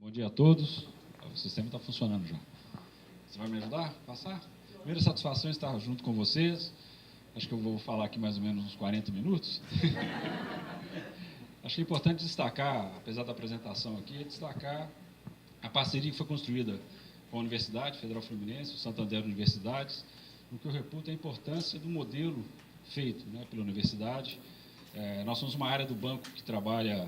Bom dia a todos. O sistema está funcionando já. Você vai me ajudar a passar? Primeira satisfação estar junto com vocês. Acho que eu vou falar aqui mais ou menos uns 40 minutos. Acho que é importante destacar, apesar da apresentação aqui, destacar a parceria que foi construída com a Universidade Federal Fluminense, o Santander Universidades, no que eu reputo a importância do modelo feito, né, pela universidade. Nós somos uma área do banco que trabalha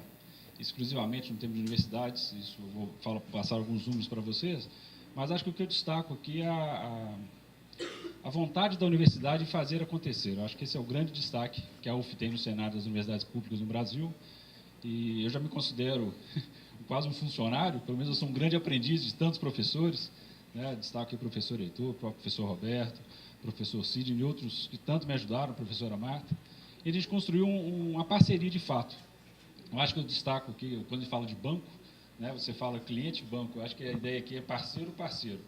exclusivamente no tema de universidades, isso eu vou passar alguns números para vocês, mas acho que o que eu destaco aqui é a vontade da universidade de fazer acontecer. Eu acho que esse é o grande destaque que a UF tem no cenário das universidades públicas no Brasil, e eu já me considero quase um funcionário, pelo menos eu sou um grande aprendiz de tantos professores, né? Destaco aqui o professor Heitor, o próprio professor Roberto, o professor Sidney e outros que tanto me ajudaram, a professora Marta, e a gente construiu uma parceria de fato. Eu acho que eu destaco aqui, quando a gente fala de banco, né, você fala cliente-banco, eu acho que a ideia aqui é parceiro-parceiro,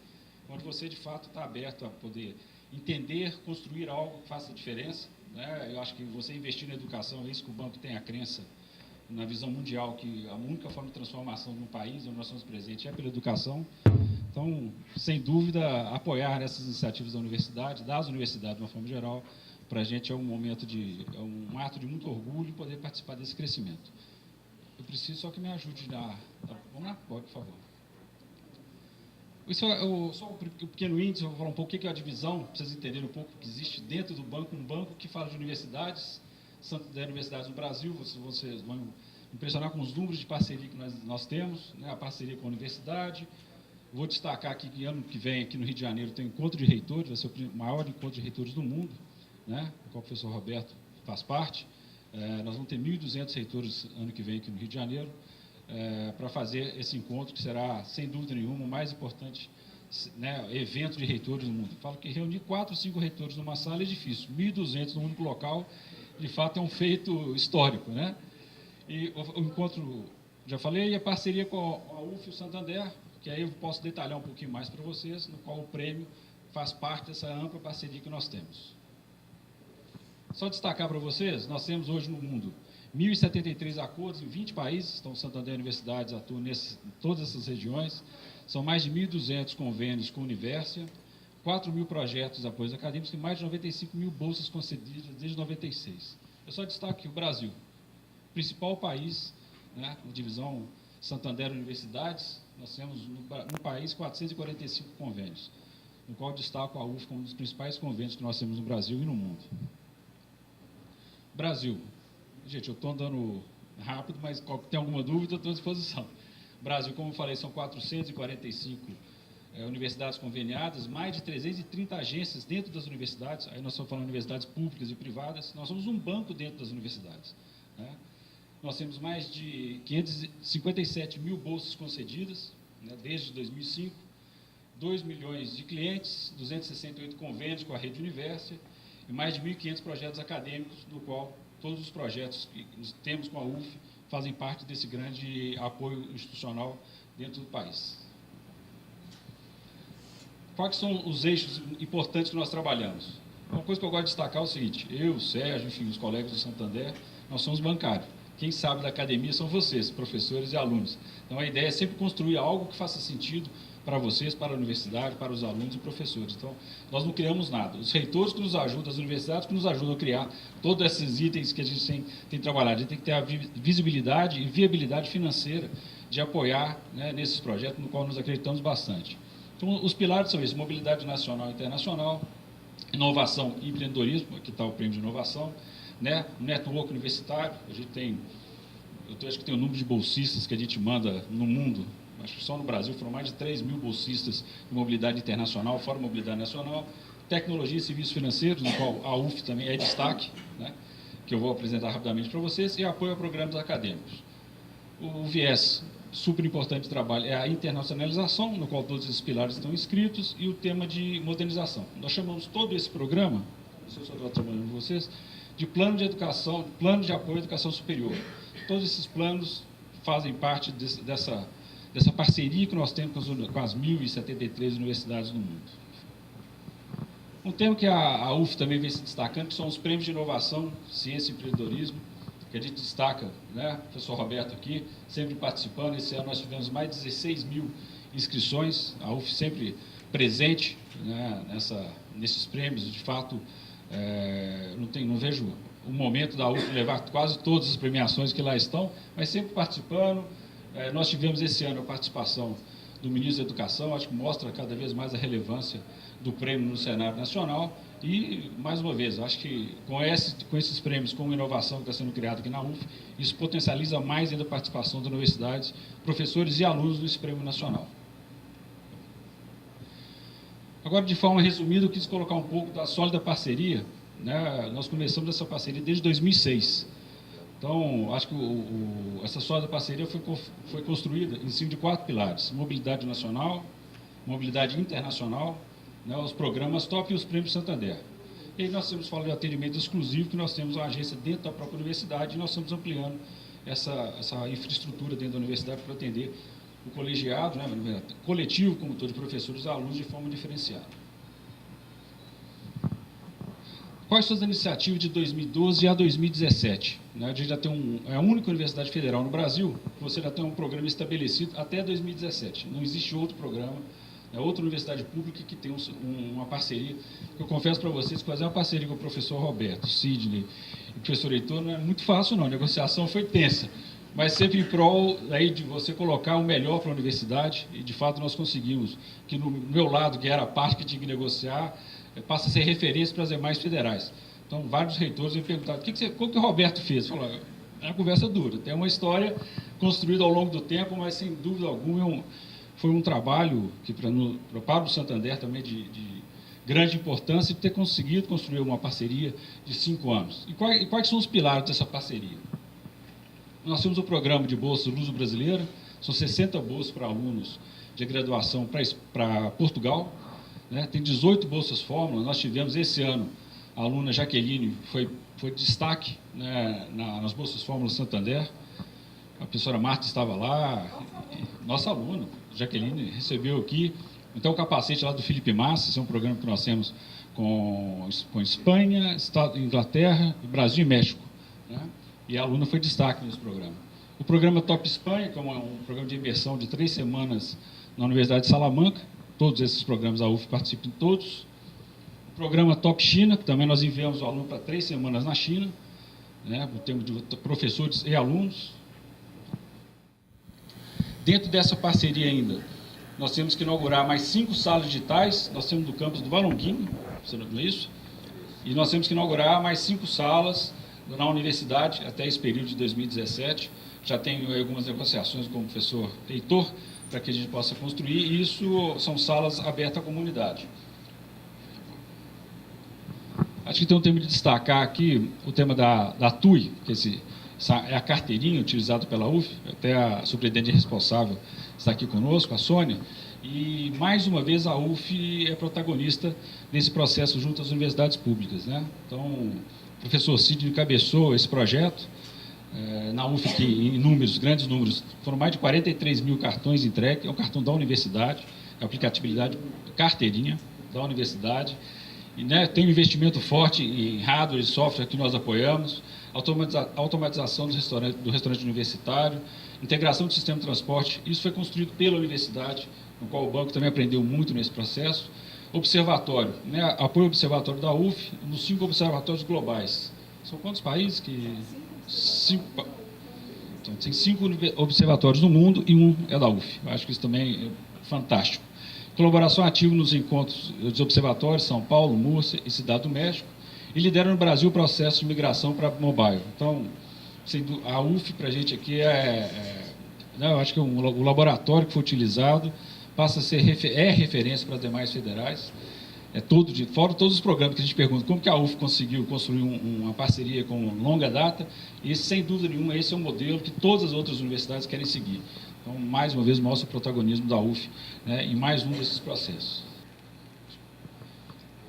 onde você, de fato, está aberto a poder entender, construir algo que faça diferença, né? Eu acho que você investir na educação, é isso que o banco tem a crença, na visão mundial, que a única forma de transformação de um país onde nós somos presentes é pela educação. Então, sem dúvida, apoiar essas iniciativas da universidade, das universidades de uma forma geral, para a gente é um momento um ato de muito orgulho poder participar desse crescimento. Eu preciso só que me ajude vamos lá? Pode, por favor. Isso só um pequeno índice, eu vou falar um pouco o que é a divisão, para vocês entenderem um pouco o que existe dentro do banco, um banco que fala de universidades, Santander Universidades no Brasil, vocês vão impressionar com os números de parceria que nós temos, né, a parceria com a universidade. Vou destacar aqui que ano que vem, aqui no Rio de Janeiro, tem um encontro de reitores, vai ser o maior encontro de reitores do mundo, né, do qual o professor Roberto faz parte. Nós vamos ter 1.200 reitores ano que vem aqui no Rio de Janeiro, para fazer esse encontro, que será, sem dúvida nenhuma, o mais importante, né, evento de reitores do mundo. Falo que reunir 4 ou 5 reitores numa sala é difícil, 1.200 num único local, de fato é um feito histórico, né? E o encontro, já falei, e a parceria com a UF e o Santander, que aí eu posso detalhar um pouquinho mais para vocês, no qual o prêmio faz parte dessa ampla parceria que nós temos. Só destacar para vocês, nós temos hoje no mundo 1.073 acordos em 20 países, então o Santander Universidades atua em todas essas regiões, são mais de 1.200 convênios com a Universia, 4.000 projetos de apoios acadêmicos e mais de 95.000 bolsas concedidas desde 96. Eu só destaco aqui o Brasil, principal país, né, na divisão Santander Universidades, nós temos no país 445 convênios, no qual destaco a UF como um dos principais convênios que nós temos no Brasil e no mundo. Brasil. Gente, eu estou andando rápido, mas tem alguma dúvida, eu estou à disposição. Brasil, como eu falei, são 445 universidades conveniadas, mais de 330 agências dentro das universidades, aí nós estamos falando de universidades públicas e privadas, nós somos um banco dentro das universidades, né? Nós temos mais de 557.000 bolsas concedidas, né, desde 2005, 2 milhões de clientes, 268 convênios com a rede Universia e mais de 1.500 projetos acadêmicos, no qual todos os projetos que temos com a UF fazem parte desse grande apoio institucional dentro do país. Quais são os eixos importantes que nós trabalhamos? Uma coisa que eu gosto de destacar é o seguinte: eu, o Sérgio, enfim, os colegas do Santander, nós somos bancários. Quem sabe da academia são vocês, professores e alunos. Então, a ideia é sempre construir algo que faça sentido para vocês, para a universidade, para os alunos e professores. Então, nós não criamos nada. Os reitores que nos ajudam, as universidades que nos ajudam a criar todos esses itens que a gente tem trabalhado. A gente tem que ter a visibilidade e viabilidade financeira de apoiar, né, nesses projetos, no qual nós acreditamos bastante. Então, os pilares são esses: mobilidade nacional e internacional, inovação e empreendedorismo, aqui está o prêmio de inovação, né, network universitário, a gente tem, acho que tem o número de bolsistas que a gente manda no mundo, acho que só no Brasil foram mais de 3.000 bolsistas de mobilidade internacional, fora mobilidade nacional, tecnologia e serviços financeiros, no qual a UF também é destaque, né, que eu vou apresentar rapidamente para vocês, e apoio a programas acadêmicos. O viés super importante de trabalho é a internacionalização, no qual todos esses pilares estão inscritos, e o tema de modernização. Nós chamamos todo esse programa, não sei se eu estou trabalhando com vocês, de plano de educação, plano de apoio à educação superior. Todos esses planos fazem parte dessa parceria que nós temos com as 1.073 universidades do mundo. Um tema que a UF também vem se destacando, que são os prêmios de inovação, ciência e empreendedorismo. que a gente destaca, né, o professor Roberto aqui, sempre participando. Esse ano nós tivemos mais de 16 mil inscrições, a UF sempre presente, né, nesses prêmios. De fato, não vejo o momento da UF levar quase todas as premiações que lá estão, mas sempre participando. Nós tivemos esse ano a participação do ministro da Educação, acho que mostra cada vez mais a relevância do prêmio no cenário nacional. E, mais uma vez, acho que com esses prêmios, com a inovação que está sendo criada aqui na UF, isso potencializa mais ainda a participação das universidades, professores e alunos nesse prêmio nacional. Agora, de forma resumida, eu quis colocar um pouco da sólida parceria, né? Nós começamos essa parceria desde 2006. Então, acho que essa sólida parceria foi construída em cima de 4 pilares: mobilidade nacional, mobilidade internacional, né, os programas TOP e os prêmios Santander. E aí nós temos falado de atendimento exclusivo, que nós temos uma agência dentro da própria universidade, e nós estamos ampliando essa infraestrutura dentro da universidade para atender o colegiado, né, coletivo, como todo, de professores e alunos, de forma diferenciada. Quais são as iniciativas de 2012 a 2017? A gente já tem é a única universidade federal no Brasil que você já tem um programa estabelecido até 2017. Não existe outro programa, outra universidade pública que tem uma parceria. Eu confesso para vocês que fazer uma parceria com o professor Roberto, Sidney e o professor Heitor não é muito fácil, não. A negociação foi tensa, mas sempre em prol aí de você colocar o melhor para a universidade, e de fato nós conseguimos que no meu lado, que era a parte que tinha que negociar, passa a ser referência para as demais federais. Então, vários reitores me perguntaram: o que o Roberto fez? Eu falei: é uma conversa dura, tem uma história construída ao longo do tempo, mas sem dúvida alguma foi um trabalho que para o Santander também de grande importância, de ter conseguido construir uma parceria de 5 anos. E quais são os pilares dessa parceria? Nós temos o programa de bolsas Luso Brasileira, são 60 bolsas para alunos de graduação para Portugal, né? Tem 18 bolsas fórmula. Nós tivemos esse ano, a aluna Jaqueline foi destaque, né, nas bolsas fórmula Santander. A professora Marta estava lá, nossa aluna, Jaqueline, recebeu aqui. Então, o capacete lá do Felipe Massa, esse é um programa que nós temos com Espanha, Inglaterra, Brasil e México, né? E a aluna foi destaque nesse programa. O programa Top Espanha, que é um programa de imersão de 3 semanas na Universidade de Salamanca. Todos esses programas, a UF participa em todos. O programa Top China, que também nós enviamos o aluno para 3 semanas na China, né, no termo de professores e alunos. Dentro dessa parceria ainda, nós temos que inaugurar mais 5 salas digitais. Nós temos do campus do Valonguinho, não é isso? E nós temos que inaugurar mais 5 salas na universidade até esse período de 2017. Já tenho algumas negociações com o professor Heitor para que a gente possa construir, e isso são salas abertas à comunidade. Acho que tem um tema de destacar aqui, o tema da TUI, que é a carteirinha utilizada pela UF, até a superintendente responsável está aqui conosco, a Sônia, e mais uma vez a UF é protagonista nesse processo junto às universidades públicas, né? Então, o professor Sidney encabeçou esse projeto, na UF, que em números, grandes números, foram mais de 43 mil cartões entregues. É um cartão da universidade, a aplicabilidade carteirinha da universidade, e, né, tem um investimento forte em hardware e software que nós apoiamos, automatização do restaurante universitário, integração do sistema de transporte. Isso foi construído pela universidade, no qual o banco também aprendeu muito nesse processo. Observatório, né, apoio ao observatório da UF, nos 5 observatórios globais. São quantos países que... 5, então, tem 5 observatórios no mundo e 1 é da UF. Eu acho que isso também é fantástico. Colaboração ativa nos encontros dos observatórios São Paulo, Múrcia e Cidade do México, e lidera no Brasil o processo de migração para mobile. Então, a UF para a gente aqui né, eu acho que o laboratório que foi utilizado passa a ser referência para as demais federais. Fora todos os programas que a gente pergunta como que a UF conseguiu construir uma parceria com longa data, e sem dúvida nenhuma esse é um modelo que todas as outras universidades querem seguir. Então, mais uma vez, mostra o protagonismo da UF, né, em mais um desses processos.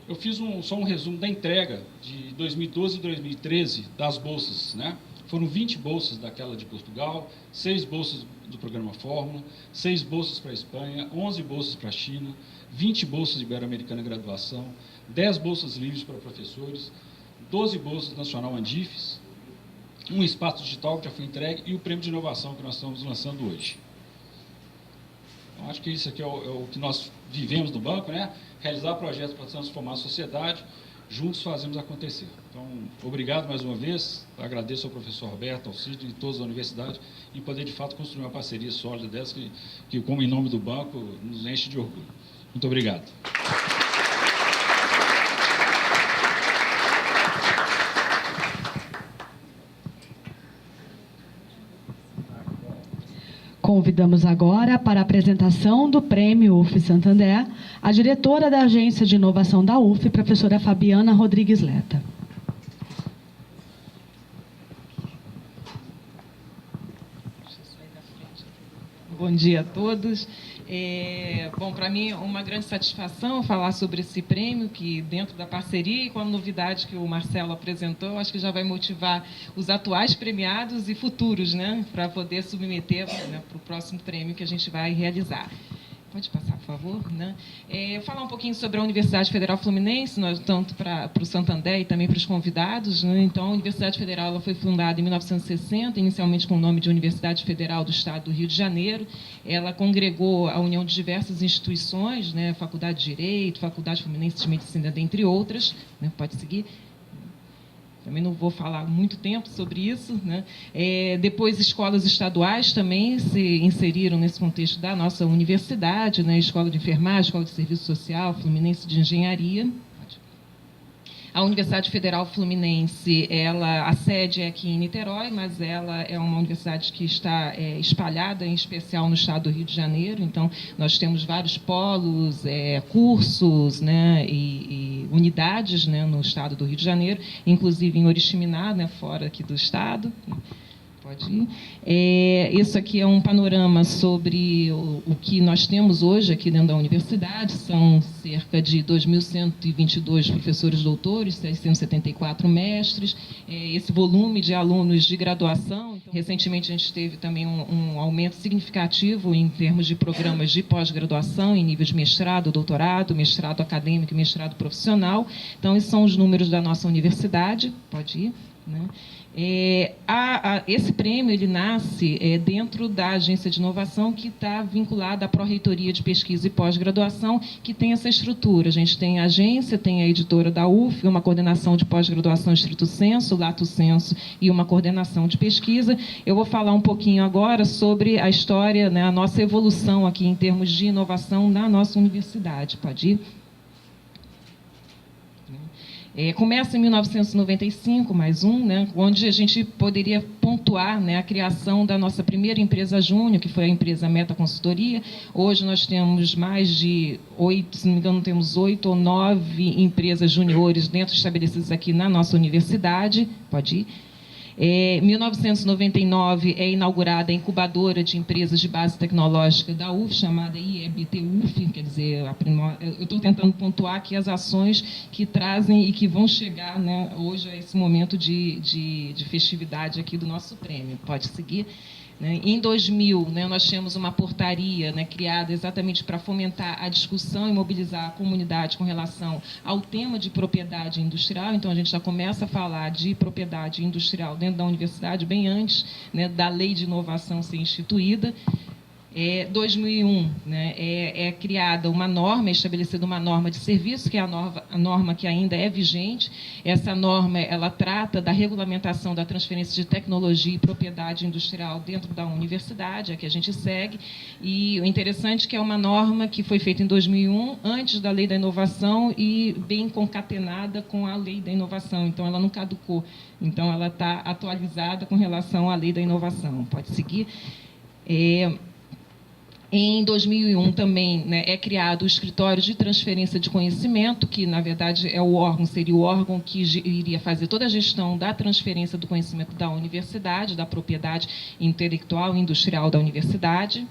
Eu fiz só um resumo da entrega de 2012 e 2013 das bolsas, né? Foram 20 bolsas daquela de Portugal, 6 bolsas do programa Fórmula, 6 bolsas para a Espanha, 11 bolsas para a China, 20 bolsas de Ibero-Americana Graduação, 10 bolsas livres para professores, 12 bolsas Nacional Andifes, um espaço digital que já foi entregue e o prêmio de inovação que nós estamos lançando hoje. Então, acho que isso aqui é o que nós vivemos no banco, né? Realizar projetos para transformar a sociedade, juntos fazemos acontecer. Então, obrigado mais uma vez, agradeço ao professor Roberto, ao Cid e todos da universidade, em poder, de fato, construir uma parceria sólida dessa, que como em nome do banco, nos enche de orgulho. Muito obrigado. Convidamos agora para a apresentação do Prêmio UF Santander a diretora da Agência de Inovação da UF, professora Fabiana Rodrigues Leta. Bom dia a todos. Bom, para mim é uma grande satisfação falar sobre esse prêmio, que dentro da parceria e com a novidade que o Marcelo apresentou, acho que já vai motivar os atuais premiados e futuros, né, para poder submeter, né, para o próximo prêmio que a gente vai realizar. Pode passar, por favor, né? Falar um pouquinho sobre a Universidade Federal Fluminense, tanto para o Santander e também para os convidados, né? Então, a Universidade Federal ela foi fundada em 1960, inicialmente com o nome de Universidade Federal do Estado do Rio de Janeiro. Ela congregou a união de diversas instituições, né? Faculdade de Direito, Faculdade Fluminense de Medicina, dentre outras, né? Pode seguir. Também não vou falar muito tempo sobre isso, né? Depois, escolas estaduais também se inseriram nesse contexto da nossa universidade, né? Escola de Enfermagem, Escola de Serviço Social, Fluminense de Engenharia. A Universidade Federal Fluminense, a sede é aqui em Niterói, mas ela é uma universidade que está espalhada, em especial no estado do Rio de Janeiro. Então, nós temos vários polos, cursos, né, e unidades, né, no estado do Rio de Janeiro, inclusive em Oriximiná, né, fora aqui do estado. Pode ir. Isso aqui é um panorama sobre o que nós temos hoje aqui dentro da universidade. São cerca de 2.122 professores doutores, 674 mestres, esse volume de alunos de graduação. Então, recentemente, a gente teve também um aumento significativo em termos de programas de pós-graduação, em nível de mestrado, doutorado, mestrado acadêmico e mestrado profissional. Então, esses são os números da nossa universidade. Pode ir, né? Esse prêmio ele nasce dentro da Agência de Inovação, que está vinculada à Pró-Reitoria de Pesquisa e Pós-Graduação, que tem essa estrutura. A gente tem a agência, tem a editora da UF, uma coordenação de pós-graduação estrito sensu, lato sensu, e uma coordenação de pesquisa. Eu vou falar um pouquinho agora sobre a história, né, a nossa evolução aqui em termos de inovação na nossa universidade. Pode ir? Começa em 1995, mais um, né, onde a gente poderia pontuar, né, a criação da nossa primeira empresa júnior, que foi a empresa Meta Consultoria. Hoje nós temos mais de 8, se não me engano, temos 8 ou 9 empresas juniores estabelecidas aqui na nossa universidade. Pode ir. Em 1999 é inaugurada a incubadora de empresas de base tecnológica da UF, chamada IEBT-UF, quer dizer, eu estou tentando pontuar aqui as ações que trazem e que vão chegar, né, hoje a esse momento de festividade aqui do nosso prêmio. Pode seguir. Em 2000, né, nós tínhamos uma portaria, né, criada exatamente para fomentar a discussão e mobilizar a comunidade com relação ao tema de propriedade industrial. Então, a gente já começa a falar de propriedade industrial dentro da universidade, bem antes, né, da lei de inovação ser instituída. 2001, né, criada uma norma, estabelecida uma norma de serviço, que é a norma que ainda é vigente. Essa norma ela trata da regulamentação da transferência de tecnologia e propriedade industrial dentro da universidade, a que a gente segue. E o interessante é que é uma norma que foi feita em 2001, antes da Lei da Inovação e bem concatenada com a Lei da Inovação. Então, ela não caducou. Então, ela está atualizada com relação à Lei da Inovação. Pode seguir. Em 2001 também, né, é criado o Escritório de Transferência de Conhecimento, que, na verdade, seria o órgão que iria fazer toda a gestão da transferência do conhecimento da universidade, da propriedade intelectual e industrial da universidade.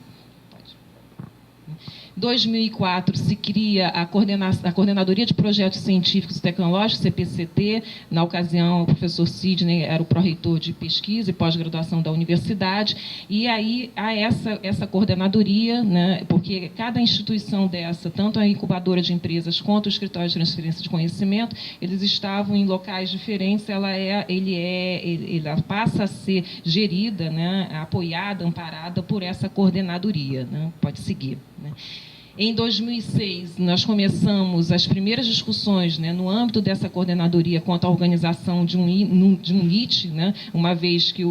2004 se cria a Coordenadoria de Projetos Científicos e Tecnológicos, CPCT. Na ocasião, o professor Sidney era o pró-reitor de pesquisa e pós-graduação da universidade. E aí há essa coordenadoria, né, porque cada instituição dessa, tanto a incubadora de empresas quanto o escritório de transferência de conhecimento, eles estavam em locais diferentes. Ela passa a ser gerida, né, apoiada, amparada por essa coordenadoria, né? Pode seguir, né? Em 2006, nós começamos as primeiras discussões, né, no âmbito dessa coordenadoria quanto à organização de um NIT, né, uma vez que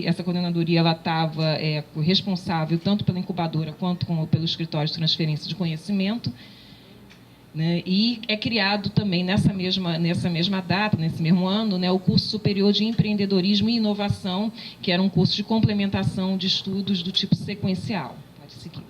essa coordenadoria ela estava responsável tanto pela incubadora quanto pelo escritório de transferência de conhecimento. Né, e é criado também nessa mesma data, nesse mesmo ano, né, o curso superior de empreendedorismo e inovação, que era um curso de complementação de estudos do tipo sequencial. Pode seguir.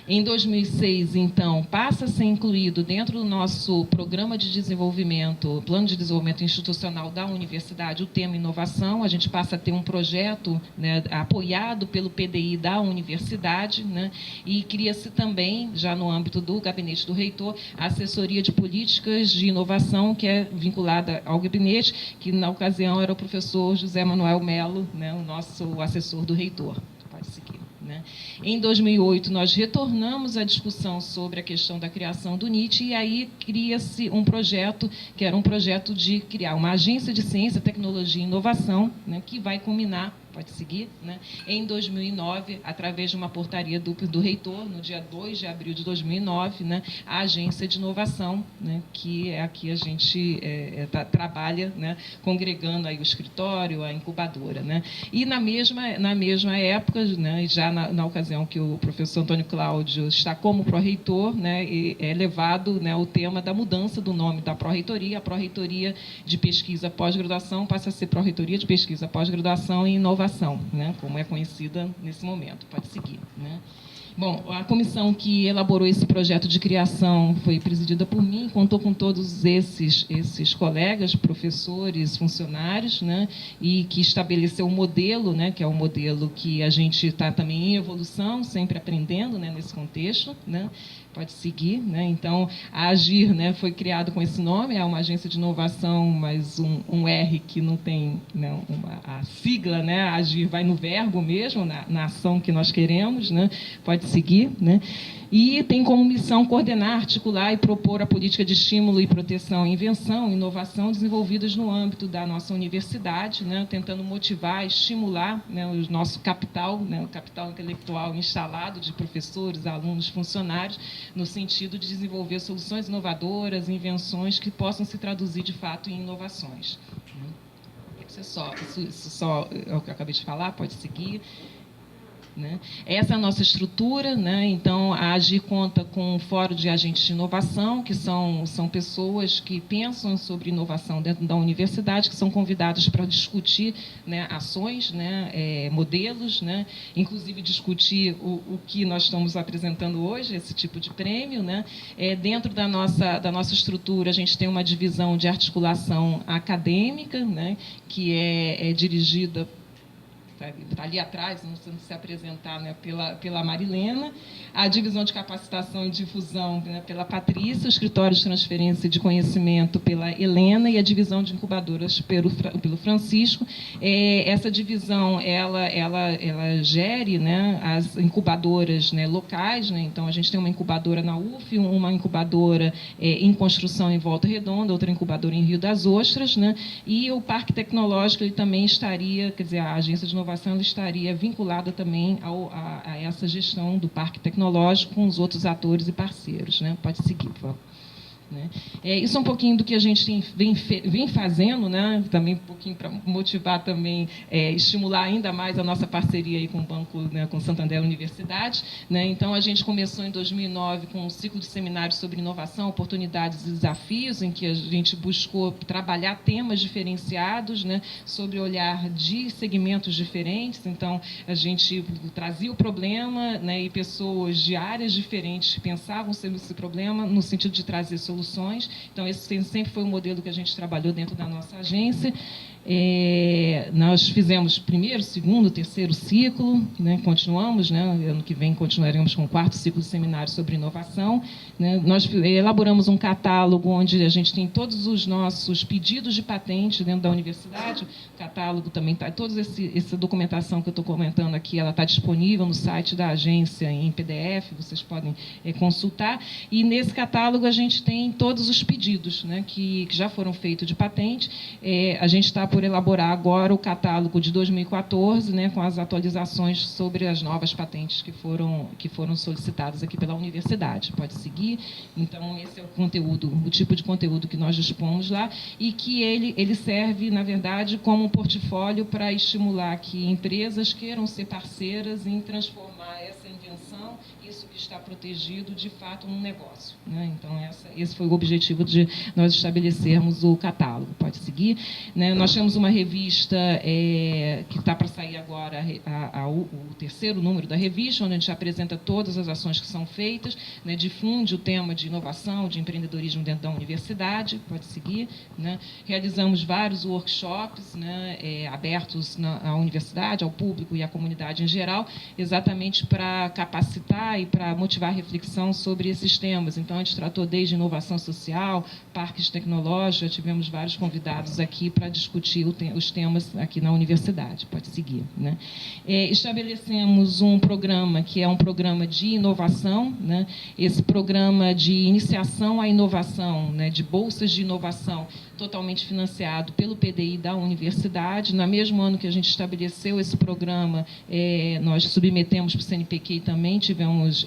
Em 2006, então, passa a ser incluído dentro do nosso programa de desenvolvimento, plano de desenvolvimento institucional da universidade, o tema inovação. A gente passa a ter um projeto, né, apoiado pelo PDI da universidade, né, e cria-se também, já no âmbito do gabinete do reitor, a assessoria de políticas de inovação, que é vinculada ao gabinete, que na ocasião era o professor José Manuel Melo, né, o nosso assessor do reitor. Pode seguir. Né? Em 2008, nós retornamos à discussão sobre a questão da criação do NIT, e aí cria-se um projeto, que era um projeto de criar uma agência de ciência, tecnologia e inovação, né, que vai culminar, pode seguir, né, em 2009, através de uma portaria do reitor, no dia 2 de abril de 2009, né, a agência de inovação, né, que é aqui a gente trabalha, né, congregando aí o escritório, a incubadora. Né. E na mesma época, né, já na ocasião que o professor Antônio Cláudio está como pró-reitor, né, é levado, né, o tema da mudança do nome da pró-reitoria. A pró-reitoria de pesquisa pós-graduação passa a ser pró-reitoria de pesquisa pós-graduação e inovação, né, como é conhecida nesse momento. Pode seguir. Né. Bom, a comissão que elaborou esse projeto de criação foi presidida por mim, contou com todos esses colegas, professores, funcionários, né, e que estabeleceu um modelo, né, que é um modelo que a gente está também em evolução, sempre aprendendo, né, nesse contexto. Né. Pode seguir. Né? Então, a Agir, né, foi criado com esse nome, é uma agência de inovação, mas um R que não tem, né, a sigla, né, Agir vai no verbo mesmo, na ação que nós queremos. Né? Pode seguir. Né? E tem como missão coordenar, articular e propor a política de estímulo e proteção, invenção e inovação desenvolvidas no âmbito da nossa universidade, né, tentando motivar, estimular, né, o nosso capital, né, o capital intelectual instalado de professores, alunos, funcionários, no sentido de desenvolver soluções inovadoras, invenções que possam se traduzir, de fato, em inovações. Isso só é o que eu acabei de falar, pode seguir. Né? Essa é a nossa estrutura. Né? Então, a Agir conta com um fórum de agentes de inovação, que são pessoas que pensam sobre inovação dentro da universidade, que são convidadas para discutir, né, ações, né, modelos, né, inclusive discutir o que nós estamos apresentando hoje, esse tipo de prêmio. Né? Dentro da nossa estrutura, a gente tem uma divisão de articulação acadêmica, né, que é dirigida, está ali atrás, não sei se apresentar, né, pela Marilena, a divisão de capacitação e difusão, né, pela Patrícia, o escritório de transferência de conhecimento pela Helena e a divisão de incubadoras pelo Francisco. Essa divisão ela gere, né, as incubadoras, né, locais. Né, então, a gente tem uma incubadora na UF, uma incubadora em construção em Volta Redonda, outra incubadora em Rio das Ostras. Né, e o Parque Tecnológico ele também estaria, quer dizer, a agência de inovação ela estaria vinculada também a essa gestão do Parque Tecnológico com os outros atores e parceiros. Né? Pode seguir, por favor. Né? Isso é um pouquinho do que a gente vem fazendo, né? Também um pouquinho para motivar também, estimular ainda mais a nossa parceria aí com o Banco, né, com Santander Universidade. Né? Então, a gente começou em 2009 com um ciclo de seminários sobre inovação, oportunidades e desafios, em que a gente buscou trabalhar temas diferenciados, né, sobre o olhar de segmentos diferentes. Então, a gente trazia o problema, né, e pessoas de áreas diferentes pensavam sobre esse problema no sentido de trazer soluções. Então, esse sempre foi o modelo que a gente trabalhou dentro da nossa agência. Nós fizemos primeiro, segundo, terceiro ciclo, né, continuamos, né, ano que vem continuaremos com o quarto ciclo de seminário sobre inovação. Né, nós elaboramos um catálogo onde a gente tem todos os nossos pedidos de patente dentro da universidade. O catálogo também está, toda essa documentação que eu estou comentando aqui, ela está disponível no site da agência em PDF, vocês podem consultar. E nesse catálogo a gente tem todos os pedidos, né, que já foram feitos de patente. A gente está por elaborar agora o catálogo de 2014, né, com as atualizações sobre as novas patentes que foram solicitadas aqui pela universidade. Pode seguir. Então, esse é o conteúdo, o tipo de conteúdo que nós dispomos lá, e que ele serve, na verdade, como um portfólio para estimular que empresas queiram ser parceiras em transformar essa invenção, isso que está protegido, de fato, num negócio. Né? Então, esse foi o objetivo de nós estabelecermos o catálogo. Pode seguir. Né? Nós temos uma revista que está para sair agora, o terceiro número da revista, onde a gente apresenta todas as ações que são feitas, né? Difunde o tema de inovação, de empreendedorismo dentro da universidade. Pode seguir. Né? Realizamos vários workshops, né? Abertos à universidade, ao público e à comunidade em geral, exatamente para capacitar e para motivar a reflexão sobre esses temas. Então, a gente tratou desde inovação social, parques tecnológicos, já tivemos vários convidados aqui para discutir os temas aqui na universidade. Pode seguir. Né? Estabelecemos um programa que é um programa de inovação, né? Esse programa de iniciação à inovação, né? De bolsas de inovação, totalmente financiado pelo PDI da universidade. No mesmo ano que a gente estabeleceu esse programa, nós submetemos para o CNPq e também tivemos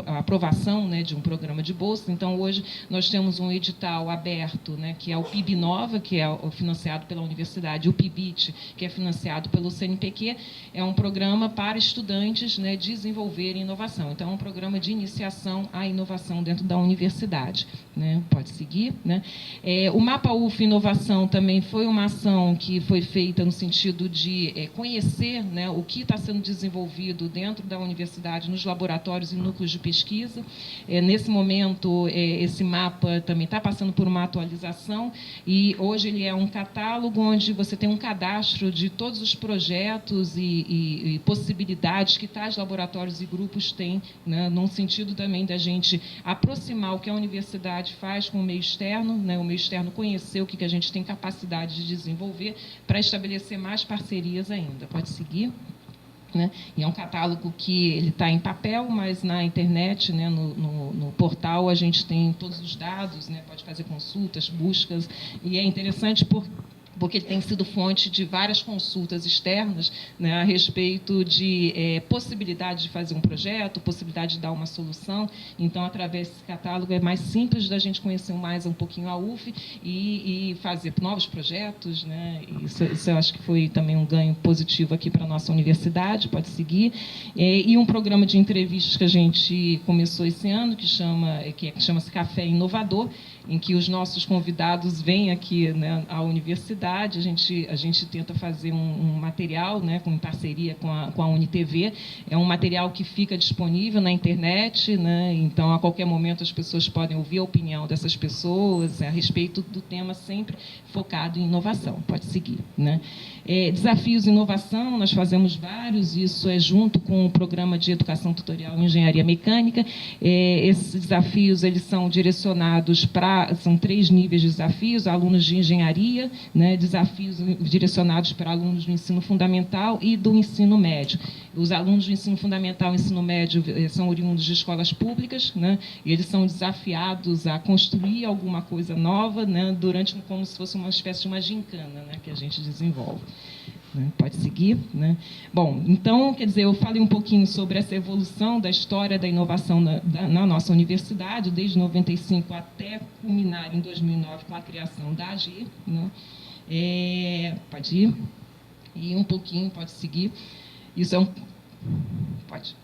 a aprovação, né, de um programa de bolsa. Então, hoje, nós temos um edital aberto, né, que é o PIB Nova, que é financiado pela universidade, e o PIBIT, que é financiado pelo CNPq. É um programa para estudantes, né, desenvolverem inovação. Então, é um programa de iniciação à inovação dentro da universidade. Né? Pode seguir. Né? O Mapa UF Inovação também foi uma ação que foi feita no sentido de conhecer, né, o que está sendo desenvolvido dentro da universidade, nos laboratórios e núcleos de pesquisa. Nesse momento, esse mapa também está passando por uma atualização, e hoje ele é um catálogo onde você tem um cadastro de todos os projetos e possibilidades que tais laboratórios e grupos têm, né, num sentido também da gente aproximar o que a universidade faz com o meio externo, né, o meio externo conhecer o que a gente tem capacidade de desenvolver para estabelecer mais parcerias ainda. Pode seguir. Né? E é um catálogo que ele está em papel, mas na internet, né, no portal, a gente tem todos os dados, né, pode fazer consultas, buscas, e é interessante porque ele tem sido fonte de várias consultas externas, né, a respeito de possibilidade de fazer um projeto, possibilidade de dar uma solução. Então, através desse catálogo, é mais simples da gente conhecer mais um pouquinho a UF e fazer novos projetos. Né? Isso eu acho que foi também um ganho positivo aqui para a nossa universidade. Pode seguir. E um programa de entrevistas que a gente começou esse ano, que chama-se Café Inovador, em que os nossos convidados vêm aqui, né, à universidade. A gente tenta fazer um material, né, em parceria com a UniTV. É um material que fica disponível na internet, né, então, a qualquer momento, as pessoas podem ouvir a opinião dessas pessoas a respeito do tema, sempre focado em inovação. Pode seguir. Né? Desafios e inovação, nós fazemos vários, isso é junto com o programa de educação tutorial em engenharia mecânica. Esses desafios eles são direcionados são 3 níveis de desafios: alunos de engenharia, né, desafios direcionados para alunos do ensino fundamental e do ensino médio. Os alunos do ensino fundamental e ensino médio são oriundos de escolas públicas, né, e eles são desafiados a construir alguma coisa nova, né, como se fosse uma espécie de uma gincana, né, que a gente desenvolve. Pode seguir. Né? Bom, então, quer dizer, eu falei um pouquinho sobre essa evolução da história da inovação na nossa universidade, desde 95 até culminar em 2009 com a criação da AG. Né? Pode ir. E um pouquinho, pode seguir. Isso é Pode.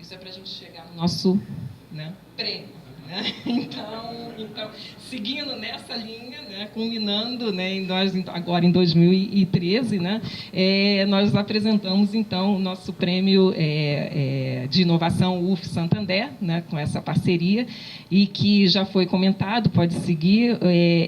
Isso é para a gente chegar no nosso, né, prêmio. né? Então, seguindo nessa linha, né, culminando, né, nós agora em 2013, né, nós apresentamos então o nosso prêmio de inovação UF Santander, né, com essa parceria, e que já foi comentado, pode seguir.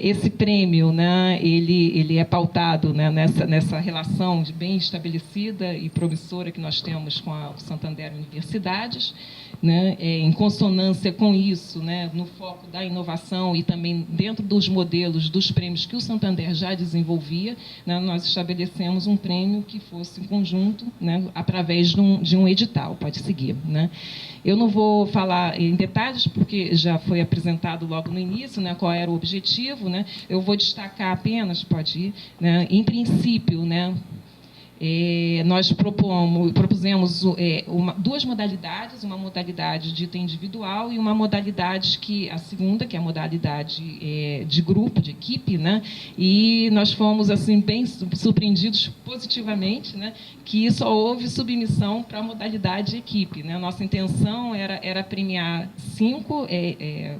Esse prêmio, né, ele é pautado, né, nessa relação bem estabelecida e promissora que nós temos com a Santander Universidades, né, em consonância com isso, né, no foco da inovação e também dentro dos modelos dos prêmios que o Santander já desenvolvia, né, nós estabelecemos um prêmio que fosse em conjunto, né, através de um edital. Pode seguir, né? Eu não vou falar em detalhes, porque já foi apresentado logo no início, né, qual era o objetivo, né? Eu vou destacar apenas, pode ir, né, em princípio, né, nós propusemos duas modalidades, uma modalidade de item individual e uma modalidade a segunda, que é a modalidade de grupo, de equipe, né? E nós fomos assim bem surpreendidos positivamente, né, que só houve submissão para a modalidade de equipe, né? Nossa intenção era premiar 5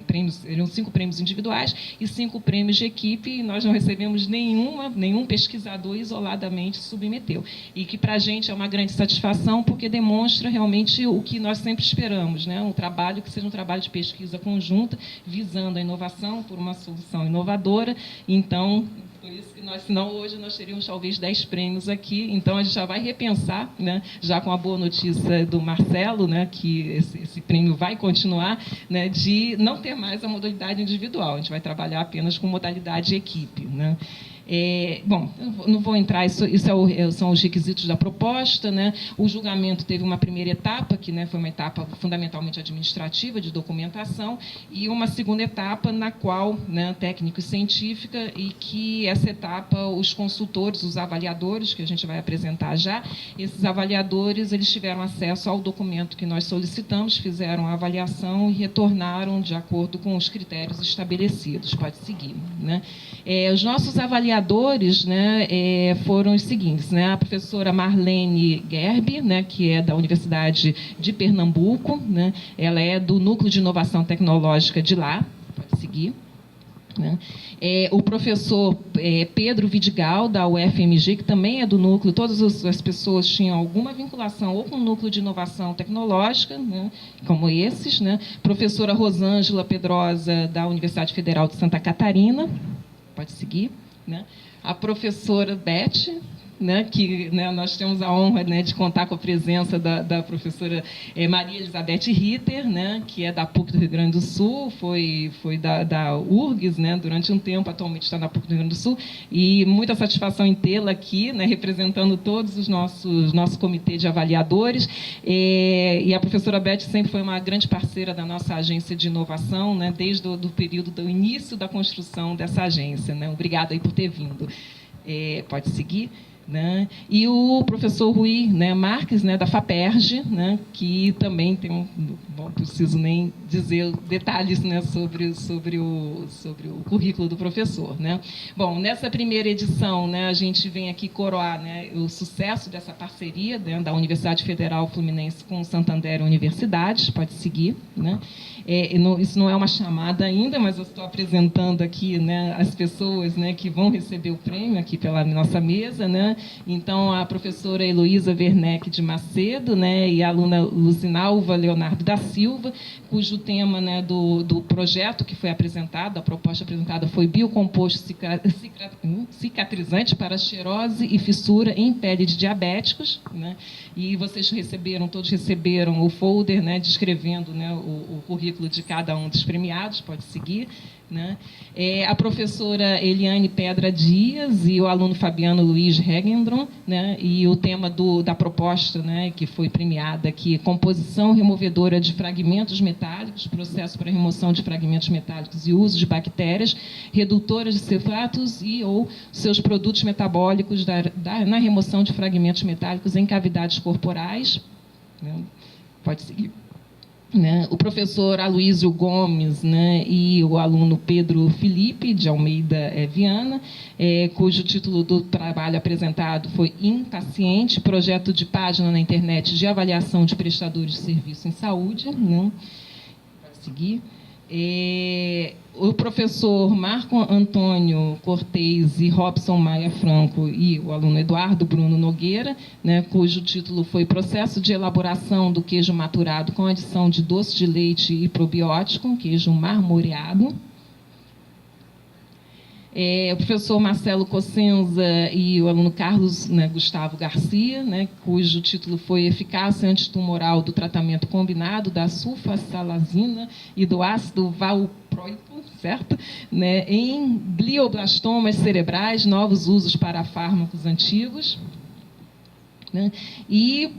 prêmios, eram 5 prêmios individuais e 5 prêmios de equipe, e nós não recebemos nenhum pesquisador isoladamente submeteu. E que, para a gente, é uma grande satisfação, porque demonstra realmente o que nós sempre esperamos, né? Um trabalho que seja um trabalho de pesquisa conjunta, visando a inovação por uma solução inovadora. Então, por isso que senão hoje nós teríamos talvez 10 prêmios aqui. Então, a gente já vai repensar, né, já com a boa notícia do Marcelo, né, que esse prêmio vai continuar, né, de não ter mais a modalidade individual. A gente vai trabalhar apenas com modalidade equipe, né? Bom, não vou entrar, isso são os requisitos da proposta, né? O julgamento teve uma primeira etapa, que, né, foi uma etapa fundamentalmente administrativa, de documentação, e uma segunda etapa, na qual, né, técnico e científica, e que essa etapa, os consultores, os avaliadores, que a gente vai apresentar já, esses avaliadores, eles tiveram acesso ao documento que nós solicitamos, fizeram a avaliação e retornaram de acordo com os critérios estabelecidos. Pode seguir, né? Os nossos avaliadores, né, foram os seguintes, né? A professora Marlene Gerbi, né, que é da Universidade de Pernambuco, né? Ela é do Núcleo de Inovação Tecnológica de lá. Pode seguir, né? O professor Pedro Vidigal, da UFMG, que também é do núcleo, todas as pessoas tinham alguma vinculação ou com o Núcleo de Inovação Tecnológica, né, como esses, né? Professora Rosângela Pedrosa, da Universidade Federal de Santa Catarina. Pode seguir, né? A professora Beth, né, que, né, nós temos a honra, né, de contar com a presença da professora Maria Elizabeth Ritter, né, que é da PUC do Rio Grande do Sul, foi da URGS, né, durante um tempo, atualmente está na PUC do Rio Grande do Sul, e muita satisfação em tê-la aqui, né, representando todos os nosso comitê de avaliadores, e a professora Beth sempre foi uma grande parceira da nossa agência de inovação, né, desde o período do início da construção dessa agência, né. Obrigada aí por ter vindo. Pode seguir. Né? E o professor Rui, né, Marques, né, da FAPERJ, né, que também tem não preciso nem dizer detalhes, né, sobre o currículo do professor, né? Bom, nessa primeira edição, né, a gente vem aqui coroar, né, o sucesso dessa parceria, né, da Universidade Federal Fluminense com o Santander Universidades. Pode seguir, né? Isso não é uma chamada ainda, mas eu estou apresentando aqui, né, as pessoas, né, que vão receber o prêmio aqui pela nossa mesa, né? Então, a professora Heloísa Werneck de Macedo, né, e a aluna Lucinalva Leonardo da Silva, cujo tema, né, do projeto que foi apresentado, a proposta apresentada foi biocomposto cicatrizante para xerose e fissura em pele de diabéticos, né? E vocês todos receberam o folder, né, descrevendo, né, o currículo de cada um dos premiados. Pode seguir, né? A professora Eliane Pedra Dias e o aluno Fabiano Luiz Regendron, né? E o tema da proposta, né, que foi premiada aqui, composição removedora de fragmentos metálicos, processo para remoção de fragmentos metálicos e uso de bactérias redutoras de sulfatos e ou seus produtos metabólicos na remoção de fragmentos metálicos em cavidades corporais, né? Pode seguir. Né, o professor Aloísio Gomes, né, e o aluno Pedro Felipe, de Almeida Viana, cujo título do trabalho apresentado foi Impaciente, projeto de página na internet de avaliação de prestadores de serviço em saúde. Né? Pode seguir. O professor Marco Antônio Cortez e Robson Maia Franco e o aluno Eduardo Bruno Nogueira, né, cujo título foi Processo de elaboração do queijo maturado com adição de doce de leite e probiótico, queijo marmoreado. O professor Marcelo Cossenza e o aluno Carlos, né, Gustavo Garcia, né, cujo título foi Eficácia antitumoral do tratamento combinado da sulfasalazina e do ácido valproico, certo? Né, em glioblastomas cerebrais, novos usos para fármacos antigos. Né, e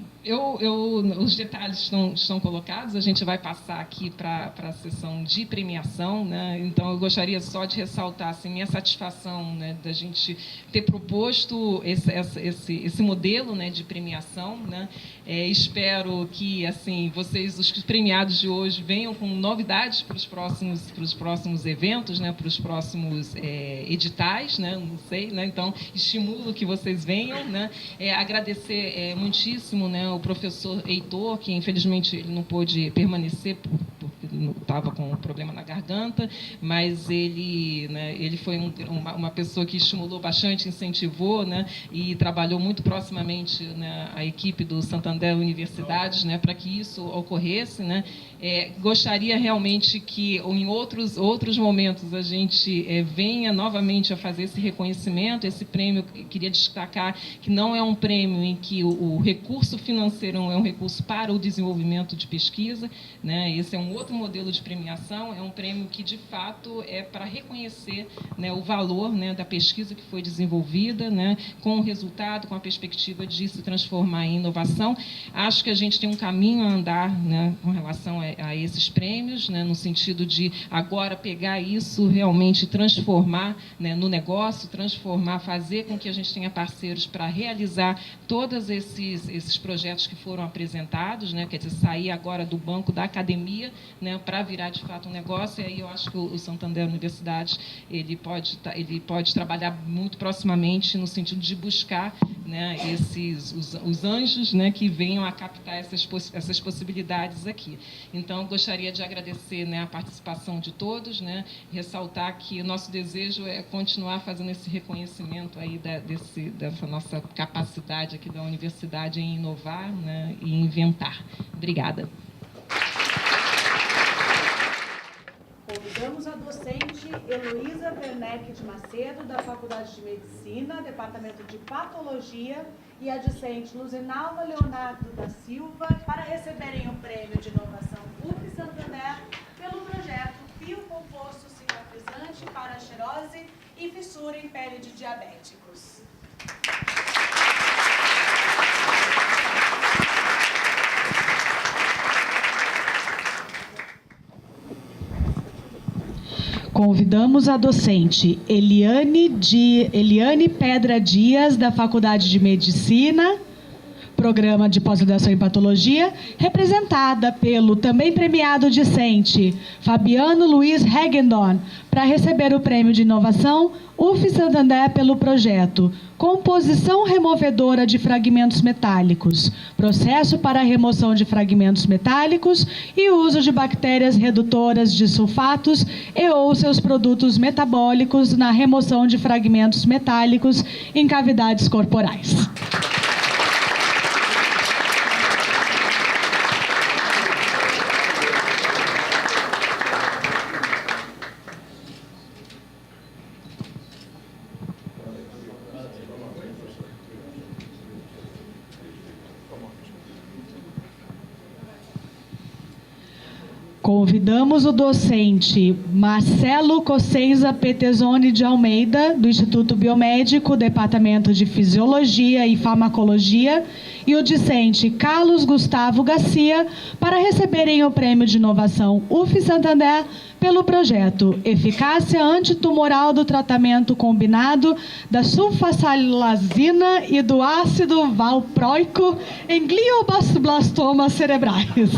os detalhes estão colocados, a gente vai passar aqui para a sessão de premiação, né? Então, eu gostaria só de ressaltar assim, minha satisfação, né, da gente ter proposto esse modelo, né, de premiação, né? Espero que assim, vocês, os premiados de hoje, venham com novidades para os próximos eventos, né, para os próximos editais, né? Não sei, né? Então, estimulo que vocês venham, né? Agradecer muitíssimo, né, o professor Heitor, que infelizmente ele não pôde permanecer porque estava com um problema na garganta, mas ele, né, ele foi uma pessoa que estimulou bastante, incentivou, né, e trabalhou muito proximamente, né, a equipe do Santander Universidades, né, para que isso ocorresse, né. Gostaria realmente que em outros momentos a gente venha novamente a fazer esse reconhecimento, esse prêmio. Queria destacar que não é um prêmio em que o recurso financeiro é um recurso para o desenvolvimento de pesquisa, né? Esse é um outro modelo de premiação, é um prêmio que, de fato, é para reconhecer, né, o valor, né, da pesquisa que foi desenvolvida, né, com o resultado, com a perspectiva de se transformar em inovação. Acho que a gente tem um caminho a andar, né, com relação a esses prêmios, né, no sentido de agora pegar isso realmente transformar, né, no negócio, transformar, fazer com que a gente tenha parceiros para realizar todos esses projetos que foram apresentados, né, quer dizer, sair agora do banco da academia, né, para virar de fato um negócio. E aí eu acho que o Santander Universidades ele pode trabalhar muito proximamente no sentido de buscar, né, os anjos, né, que venham a captar essas possibilidades aqui. Então, gostaria de agradecer, né, a participação de todos, né, ressaltar que o nosso desejo é continuar fazendo esse reconhecimento aí dessa nossa capacidade aqui da universidade em inovar, né, e inventar. Obrigada. Convidamos a docente Heloísa Werneck de Macedo, da Faculdade de Medicina, Departamento de Patologia, e a discente Luzinalva Leonardo da Silva, para receberem o Prêmio de Inovação UF Santander pelo projeto Fio Composto Cicatrizante para Xerose e Fissura em Pele de Diabéticos. Convidamos a docente Eliane Pedra Dias, da Faculdade de Medicina, Programa de Pós-Graduação em Patologia, representada pelo também premiado discente Fabiano Luiz Regendorn, para receber o Prêmio de Inovação UF Santander pelo projeto Composição Removedora de Fragmentos Metálicos, processo para a remoção de fragmentos metálicos e uso de bactérias redutoras de sulfatos e ou seus produtos metabólicos na remoção de fragmentos metálicos em cavidades corporais. Convidamos o docente Marcelo Cossenza Petezoni de Almeida, do Instituto Biomédico, Departamento de Fisiologia e Farmacologia, e o discente Carlos Gustavo Garcia, para receberem o Prêmio de Inovação UF Santander pelo projeto Eficácia Antitumoral do Tratamento Combinado da Sulfasalazina e do ácido valproico em glioblastomas cerebrais.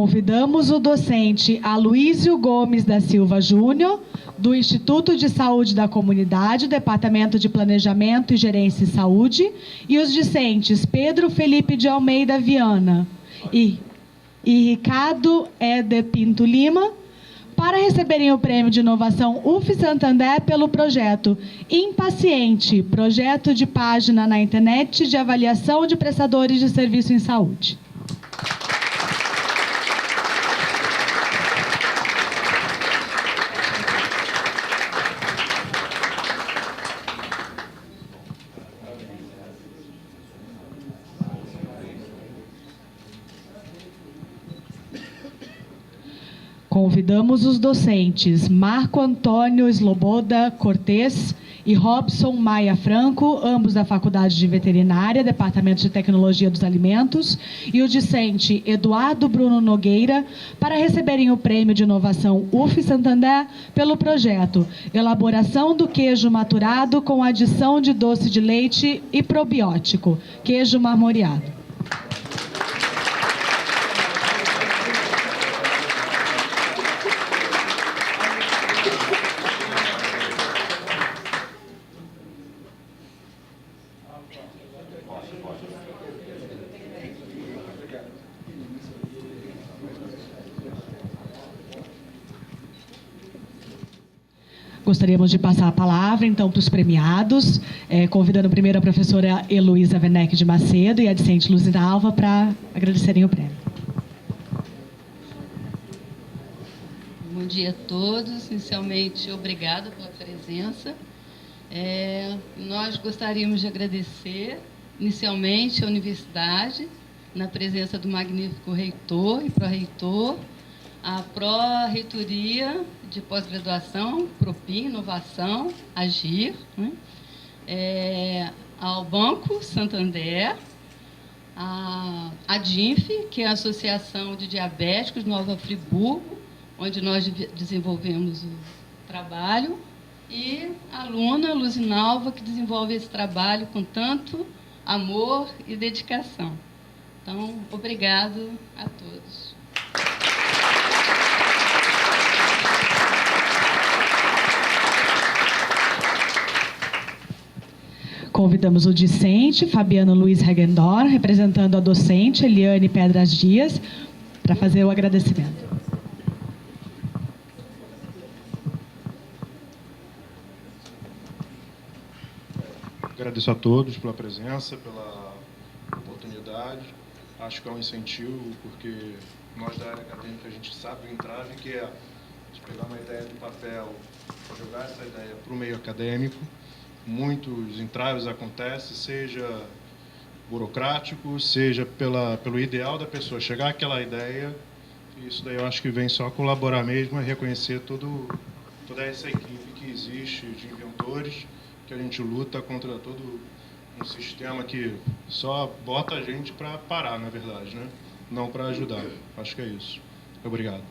Convidamos o docente Aloísio Gomes da Silva Júnior, do Instituto de Saúde da Comunidade, Departamento de Planejamento e Gerência em Saúde, e os discentes Pedro Felipe de Almeida Viana e Ricardo Eder Pinto Lima, para receberem o Prêmio de Inovação UF Santander pelo projeto Impaciente, projeto de página na internet de avaliação de prestadores de serviço em saúde. Convidamos os docentes Marco Antônio Sloboda Cortez e Robson Maia Franco, ambos da Faculdade de Veterinária, Departamento de Tecnologia dos Alimentos, e o discente Eduardo Bruno Nogueira, para receberem o Prêmio de Inovação UF Santander pelo projeto Elaboração do queijo maturado com adição de doce de leite e probiótico, queijo marmoreado. Gostaríamos de passar a palavra, então, para os premiados, convidando primeiro a professora Heloísa Werneck de Macedo e a discente Luzina Alva para agradecerem o prêmio. Bom dia a todos. Inicialmente, obrigada pela presença. Nós gostaríamos de agradecer, inicialmente, a universidade, na presença do magnífico reitor e pró-reitor, a Pró-Reitoria de Pós-Graduação, PROPIM, Inovação, AGIR, né? Ao Banco Santander, a DINF, que é a Associação de Diabéticos Nova Friburgo, onde nós desenvolvemos o trabalho, e a aluna Luzinalva, que desenvolve esse trabalho com tanto amor e dedicação. Então, obrigado a todos. Convidamos o discente Fabiano Luiz Regendor, representando a docente Eliane Pedras Dias, para fazer o agradecimento. Agradeço a todos pela presença, pela oportunidade. Acho que é um incentivo, porque nós da área acadêmica a gente sabe o entrave que é de pegar uma ideia do papel, jogar essa ideia para o meio acadêmico. Muitos entraves acontecem, seja burocrático, seja pelo ideal da pessoa chegar àquela ideia. Isso daí eu acho que vem só colaborar mesmo e reconhecer toda essa equipe que existe de inventores, que a gente luta contra todo um sistema que só bota a gente para parar, na verdade, né? Não para ajudar. Acho que é isso. Obrigado.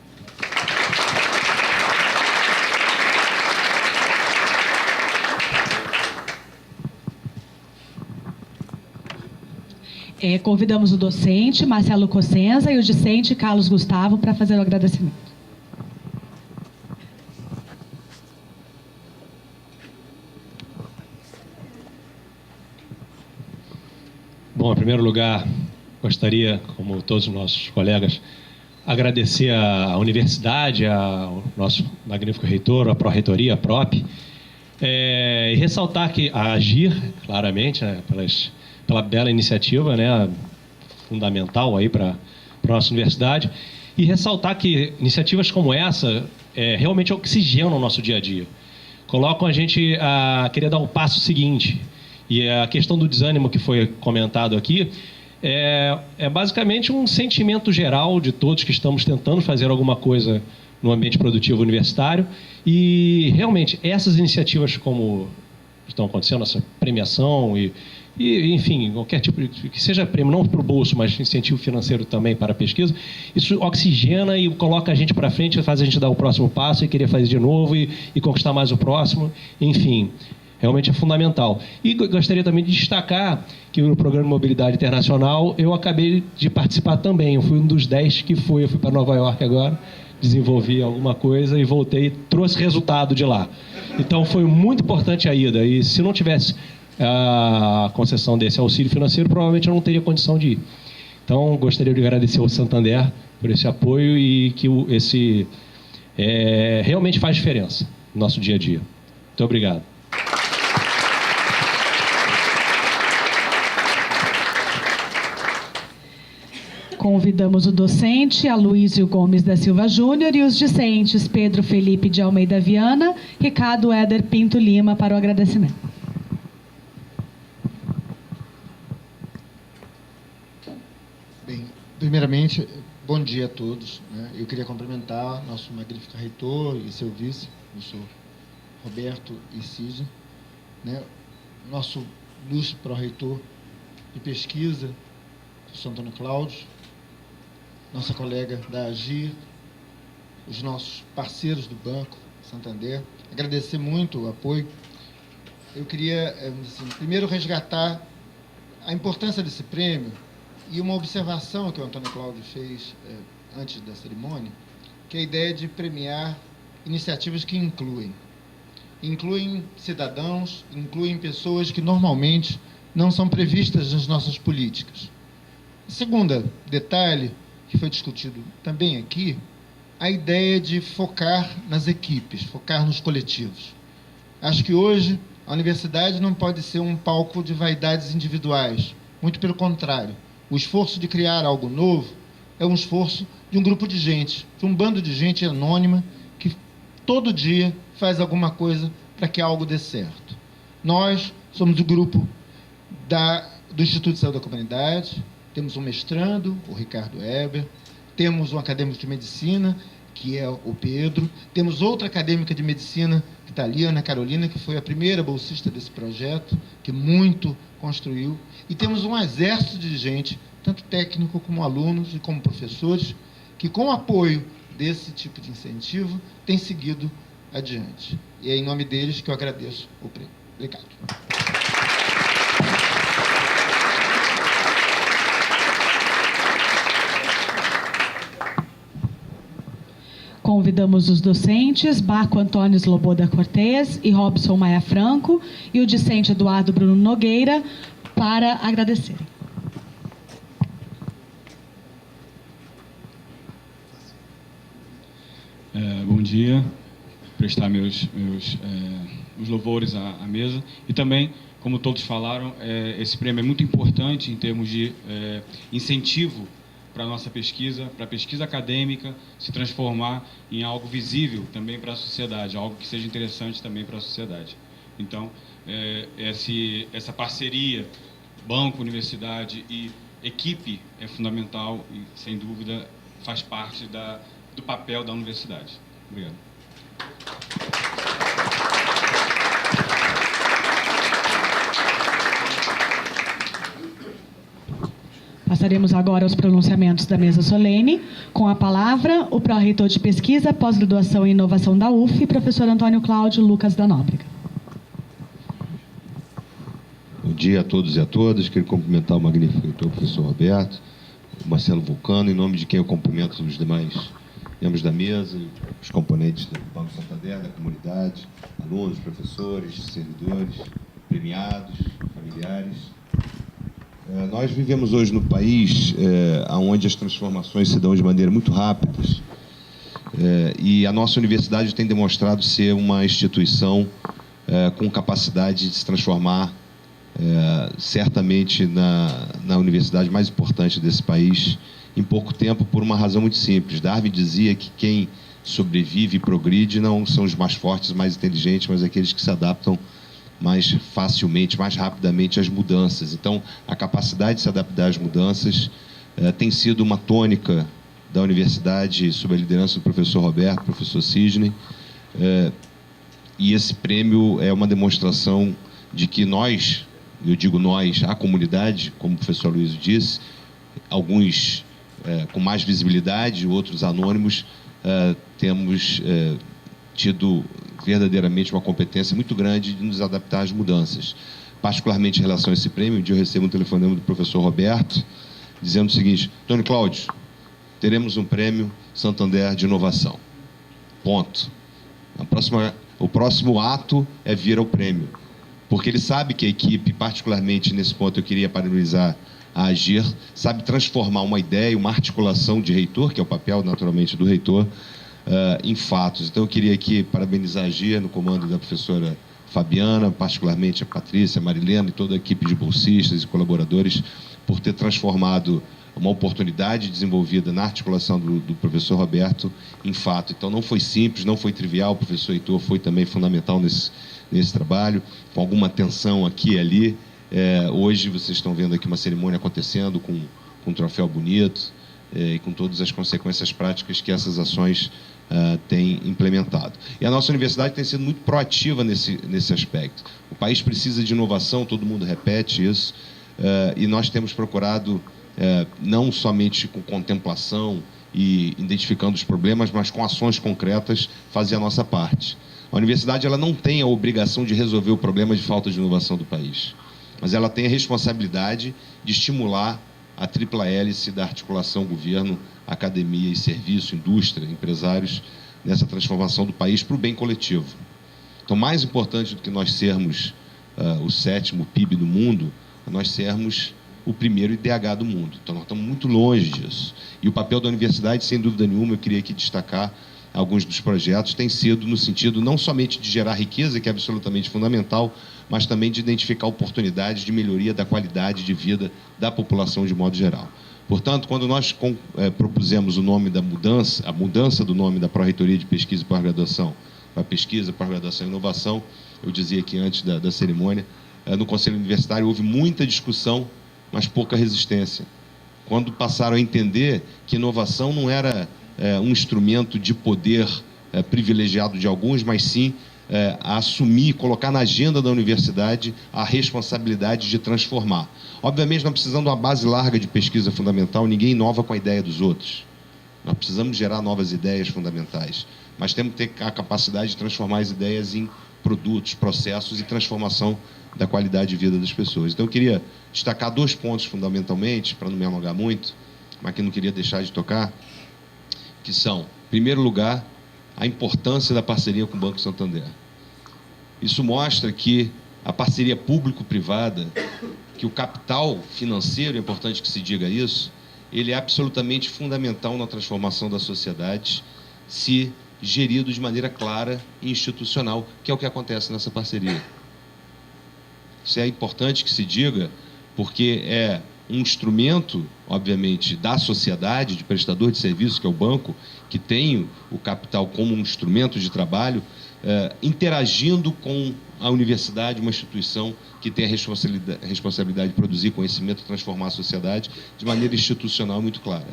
Convidamos o docente Marcelo Cossenza e o discente Carlos Gustavo para fazer o agradecimento. Bom, em primeiro lugar, gostaria, como todos os nossos colegas, agradecer à universidade, ao nosso magnífico reitor, à pró-reitoria, à PROP, e ressaltar que a AGIR, claramente, né, pela bela iniciativa, né, fundamental aí para a nossa universidade, e ressaltar que iniciativas como essa realmente oxigenam o nosso dia a dia. Colocam a gente a querer dar um passo seguinte. E a questão do desânimo que foi comentado aqui é basicamente um sentimento geral de todos que estamos tentando fazer alguma coisa no ambiente produtivo universitário. E realmente essas iniciativas como estão acontecendo, essa premiação e enfim, qualquer tipo de, que seja prêmio, não para o bolso, mas incentivo financeiro também para a pesquisa, isso oxigena e coloca a gente para frente, faz a gente dar o próximo passo e querer fazer de novo e conquistar mais o próximo. Enfim, realmente é fundamental. E gostaria também de destacar que no Programa de Mobilidade Internacional eu acabei de participar também. Eu fui um dos 10 que fui. Eu fui para Nova York agora, desenvolvi alguma coisa e voltei, trouxe resultado de lá. Então foi muito importante a ida. E se não tivesse a concessão desse auxílio financeiro, provavelmente eu não teria condição de ir. Então gostaria de agradecer ao Santander por esse apoio e que esse realmente faz diferença no nosso dia a dia. Muito obrigado. Convidamos o docente Aloysio Gomes da Silva Júnior e os discentes Pedro Felipe de Almeida Viana, Ricardo Éder Pinto Lima para o agradecimento. Bem, primeiramente, bom dia a todos, né? Eu queria cumprimentar nosso magnífico reitor e seu vice, o professor Roberto e Cid, né? Nosso ilustre pró-reitor de pesquisa, professor Antônio Cláudio, nossa colega da AGIR, os nossos parceiros do Banco Santander, agradecer muito o apoio. Eu queria, assim, primeiro, resgatar a importância desse prêmio e uma observação que o Antônio Cláudio fez antes da cerimônia, que é a ideia de premiar iniciativas que incluem cidadãos, incluem pessoas que normalmente não são previstas nas nossas políticas. Segundo detalhe, que foi discutido também aqui, a ideia de focar nas equipes, focar nos coletivos. Acho que hoje a universidade não pode ser um palco de vaidades individuais, muito pelo contrário. O esforço de criar algo novo é um esforço de um grupo de gente, de um bando de gente anônima que todo dia faz alguma coisa para que algo dê certo. Nós somos o grupo do Instituto de Saúde da Comunidade, temos um mestrando, o Ricardo Eber, temos um acadêmico de medicina, que é o Pedro, temos outra acadêmica de medicina, que está ali, Ana Carolina, que foi a primeira bolsista desse projeto, que muito construiu, e temos um exército de gente, tanto técnico como alunos e como professores, que com o apoio desse tipo de incentivo, tem seguido adiante. E é em nome deles que eu agradeço o prêmio. Obrigado. Convidamos os docentes Baco Antônio Sloboda Cortez e Robson Maia Franco e o discente Eduardo Bruno Nogueira para agradecerem. Bom dia, prestar os louvores à mesa e também, como todos falaram, esse prêmio é muito importante em termos de incentivo para a nossa pesquisa, para a pesquisa acadêmica se transformar em algo visível também para a sociedade, algo que seja interessante também para a sociedade. Então, essa parceria banco, universidade e equipe é fundamental e, sem dúvida, faz parte do papel da universidade. Obrigado. Passaremos agora aos pronunciamentos da mesa solene. Com a palavra, o pró-reitor de pesquisa, pós-graduação e inovação da UF, professor Antônio Cláudio Lucas da Nóbrega. Bom dia a todos e a todas. Quero cumprimentar o magnífico reitor, professor Roberto, o Marcelo Vulcano, em nome de quem eu cumprimento os demais membros da mesa, os componentes do Banco Santander, da comunidade, alunos, professores, servidores, premiados, familiares. Nós vivemos hoje no país onde as transformações se dão de maneira muito rápida e a nossa universidade tem demonstrado ser uma instituição com capacidade de se transformar certamente na universidade mais importante desse país em pouco tempo, por uma razão muito simples. Darwin dizia que quem sobrevive e progride não são os mais fortes, mais inteligentes, mas aqueles que se adaptam mais facilmente, mais rapidamente às mudanças. Então, a capacidade de se adaptar às mudanças tem sido uma tônica da universidade, sob a liderança do professor Roberto, professor Sidney, e esse prêmio é uma demonstração de que nós, eu digo nós, a comunidade, como o professor Luiz disse, alguns com mais visibilidade, outros anônimos, temos tido verdadeiramente uma competência muito grande de nos adaptar às mudanças. Particularmente em relação a esse prêmio, um dia eu recebo um telefonema do professor Roberto, dizendo o seguinte: Antônio Cláudio, teremos um prêmio Santander de inovação. Ponto. O próximo ato é vir ao prêmio. Porque ele sabe que a equipe, particularmente nesse ponto eu queria parabenizar a Agir, sabe transformar uma ideia, uma articulação de reitor, que é o papel naturalmente do reitor, em fatos. Então eu queria aqui parabenizar a Agir no comando da professora Fabiana, particularmente a Patrícia, a Marilena e toda a equipe de bolsistas e colaboradores por ter transformado uma oportunidade desenvolvida na articulação do professor Roberto em fato. Então não foi simples, não foi trivial, o professor Heitor foi também fundamental nesse trabalho, com alguma tensão aqui e ali. Hoje vocês estão vendo aqui uma cerimônia acontecendo com um troféu bonito e com todas as consequências práticas que essas ações têm implementado. E a nossa universidade tem sido muito proativa nesse aspecto. O país precisa de inovação, todo mundo repete isso, e nós temos procurado, não somente com contemplação e identificando os problemas, mas com ações concretas, fazer a nossa parte. A universidade ela não tem a obrigação de resolver o problema de falta de inovação do país, mas ela tem a responsabilidade de estimular a tripla hélice da articulação governo, academia e serviço, indústria, empresários, nessa transformação do país para o bem coletivo. Então, mais importante do que nós sermos o 7º PIB do mundo, é nós sermos o primeiro IDH do mundo. Então, nós estamos muito longe disso. E o papel da universidade, sem dúvida nenhuma, eu queria aqui destacar alguns dos projetos, tem sido no sentido não somente de gerar riqueza, que é absolutamente fundamental, mas também de identificar oportunidades de melhoria da qualidade de vida da população de modo geral. Portanto, quando nós propusemos o nome da mudança, a mudança do nome da Pró-Reitoria de Pesquisa e Pós-Graduação para Pesquisa, Pós-Graduação e Inovação, eu dizia aqui antes da cerimônia, no Conselho Universitário houve muita discussão, mas pouca resistência. Quando passaram a entender que inovação não era um instrumento de poder privilegiado de alguns, mas sim a assumir, colocar na agenda da universidade a responsabilidade de transformar. Obviamente, nós precisamos de uma base larga de pesquisa fundamental, ninguém inova com a ideia dos outros. Nós precisamos gerar novas ideias fundamentais, mas temos que ter a capacidade de transformar as ideias em produtos, processos e transformação da qualidade de vida das pessoas. Então, eu queria destacar 2 pontos fundamentalmente, para não me alongar muito, mas que não queria deixar de tocar, que são, em primeiro lugar, a importância da parceria com o Banco Santander. Isso mostra que a parceria público-privada, que o capital financeiro, é importante que se diga isso, ele é absolutamente fundamental na transformação da sociedade, se gerido de maneira clara e institucional, que é o que acontece nessa parceria. Isso é importante que se diga, porque é um instrumento, obviamente, da sociedade, de prestador de serviços, que é o banco, que tem o capital como um instrumento de trabalho, interagindo com a universidade, uma instituição que tem a responsabilidade de produzir conhecimento e transformar a sociedade de maneira institucional muito clara.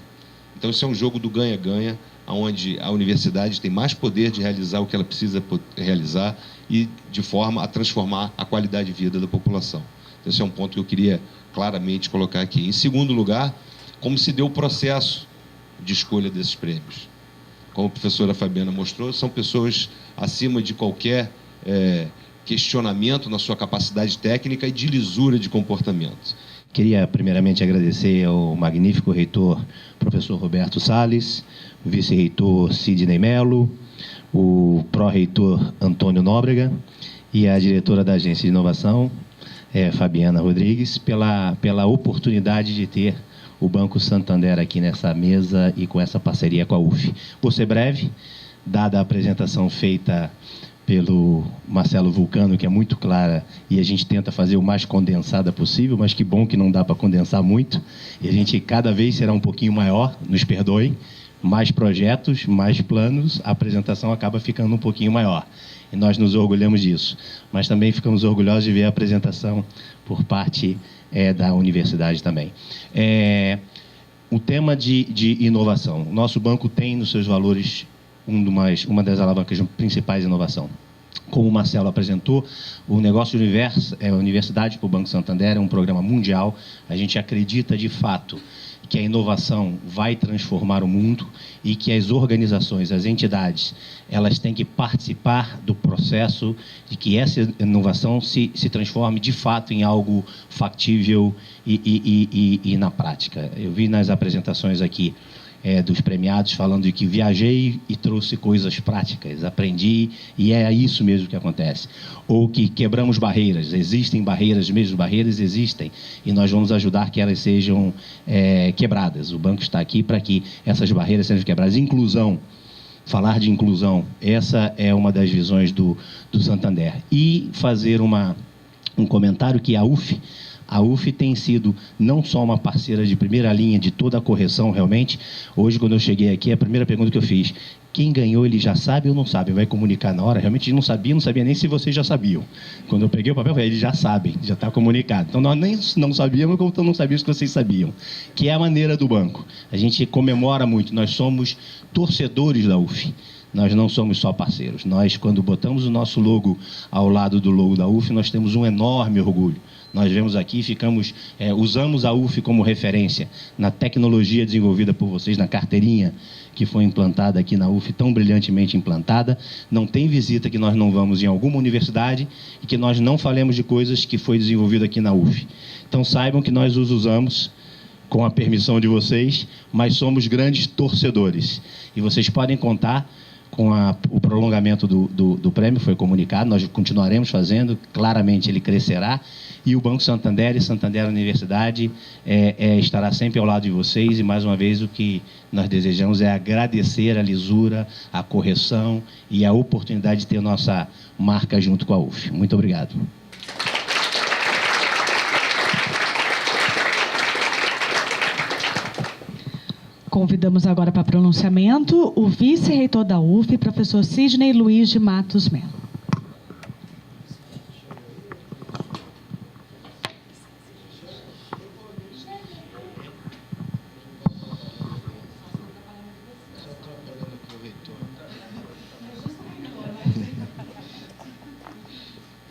Então, isso é um jogo do ganha-ganha, onde a universidade tem mais poder de realizar o que ela precisa realizar e de forma a transformar a qualidade de vida da população. Então, esse é um ponto que eu queria claramente colocar aqui. Em segundo lugar, como se deu o processo de escolha desses prêmios. Como a professora Fabiana mostrou, são pessoas acima de qualquer questionamento na sua capacidade técnica e de lisura de comportamento. Queria, primeiramente, agradecer ao magnífico reitor, professor Roberto Salles, o vice-reitor Sidney Mello, o pró-reitor Antônio Nóbrega e a diretora da Agência de Inovação, Fabiana Rodrigues, pela oportunidade de ter o Banco Santander aqui nessa mesa e com essa parceria com a UF. Vou ser breve, dada a apresentação feita pelo Marcelo Vulcano, que é muito clara, e a gente tenta fazer o mais condensada possível, mas que bom que não dá para condensar muito, e a gente cada vez será um pouquinho maior, nos perdoem, mais projetos, mais planos, a apresentação acaba ficando um pouquinho maior. E nós nos orgulhamos disso. Mas também ficamos orgulhosos de ver a apresentação por parte da universidade também. O tema de inovação. O nosso banco tem nos seus valores uma das alavancas principais de inovação. Como o Marcelo apresentou, o Negócio Universidade para o Banco Santander é um programa mundial. A gente acredita, de fato, que a inovação vai transformar o mundo e que as organizações, as entidades, elas têm que participar do processo de que essa inovação se transforme de fato em algo factível e na prática. Eu vi nas apresentações aqui dos premiados falando de que viajei e trouxe coisas práticas, aprendi e é isso mesmo que acontece. Ou que quebramos barreiras, existem barreiras, mesmo barreiras existem e nós vamos ajudar que elas sejam quebradas. O banco está aqui para que essas barreiras sejam quebradas. Inclusão, falar de inclusão, essa é uma das visões do Santander. E fazer um comentário que a UF tem sido não só uma parceira de primeira linha de toda a correção, realmente. Hoje, quando eu cheguei aqui, a primeira pergunta que eu fiz, quem ganhou, ele já sabe ou não sabe? Vai comunicar na hora? Realmente não sabia nem se vocês já sabiam. Quando eu peguei o papel, eles já sabem, já está comunicado. Então, nós nem não sabíamos, como não sabíamos que vocês sabiam. Que é a maneira do banco. A gente comemora muito, nós somos torcedores da UF. Nós não somos só parceiros. Nós, quando botamos o nosso logo ao lado do logo da UF, nós temos um enorme orgulho. Nós vemos aqui, usamos a UF como referência na tecnologia desenvolvida por vocês, na carteirinha que foi implantada aqui na UF, tão brilhantemente implantada. Não tem visita que nós não vamos em alguma universidade e que nós não falemos de coisas que foi desenvolvido aqui na UF. Então saibam que nós os usamos com a permissão de vocês, mas somos grandes torcedores. E vocês podem contar com o prolongamento do prêmio, foi comunicado, nós continuaremos fazendo, claramente ele crescerá, e o Banco Santander e Santander Universidade estará sempre ao lado de vocês, e mais uma vez o que nós desejamos é agradecer a lisura, a correção e a oportunidade de ter nossa marca junto com a UF. Muito obrigado. Convidamos agora para pronunciamento o vice-reitor da UF, professor Sidney Luiz de Matos Melo.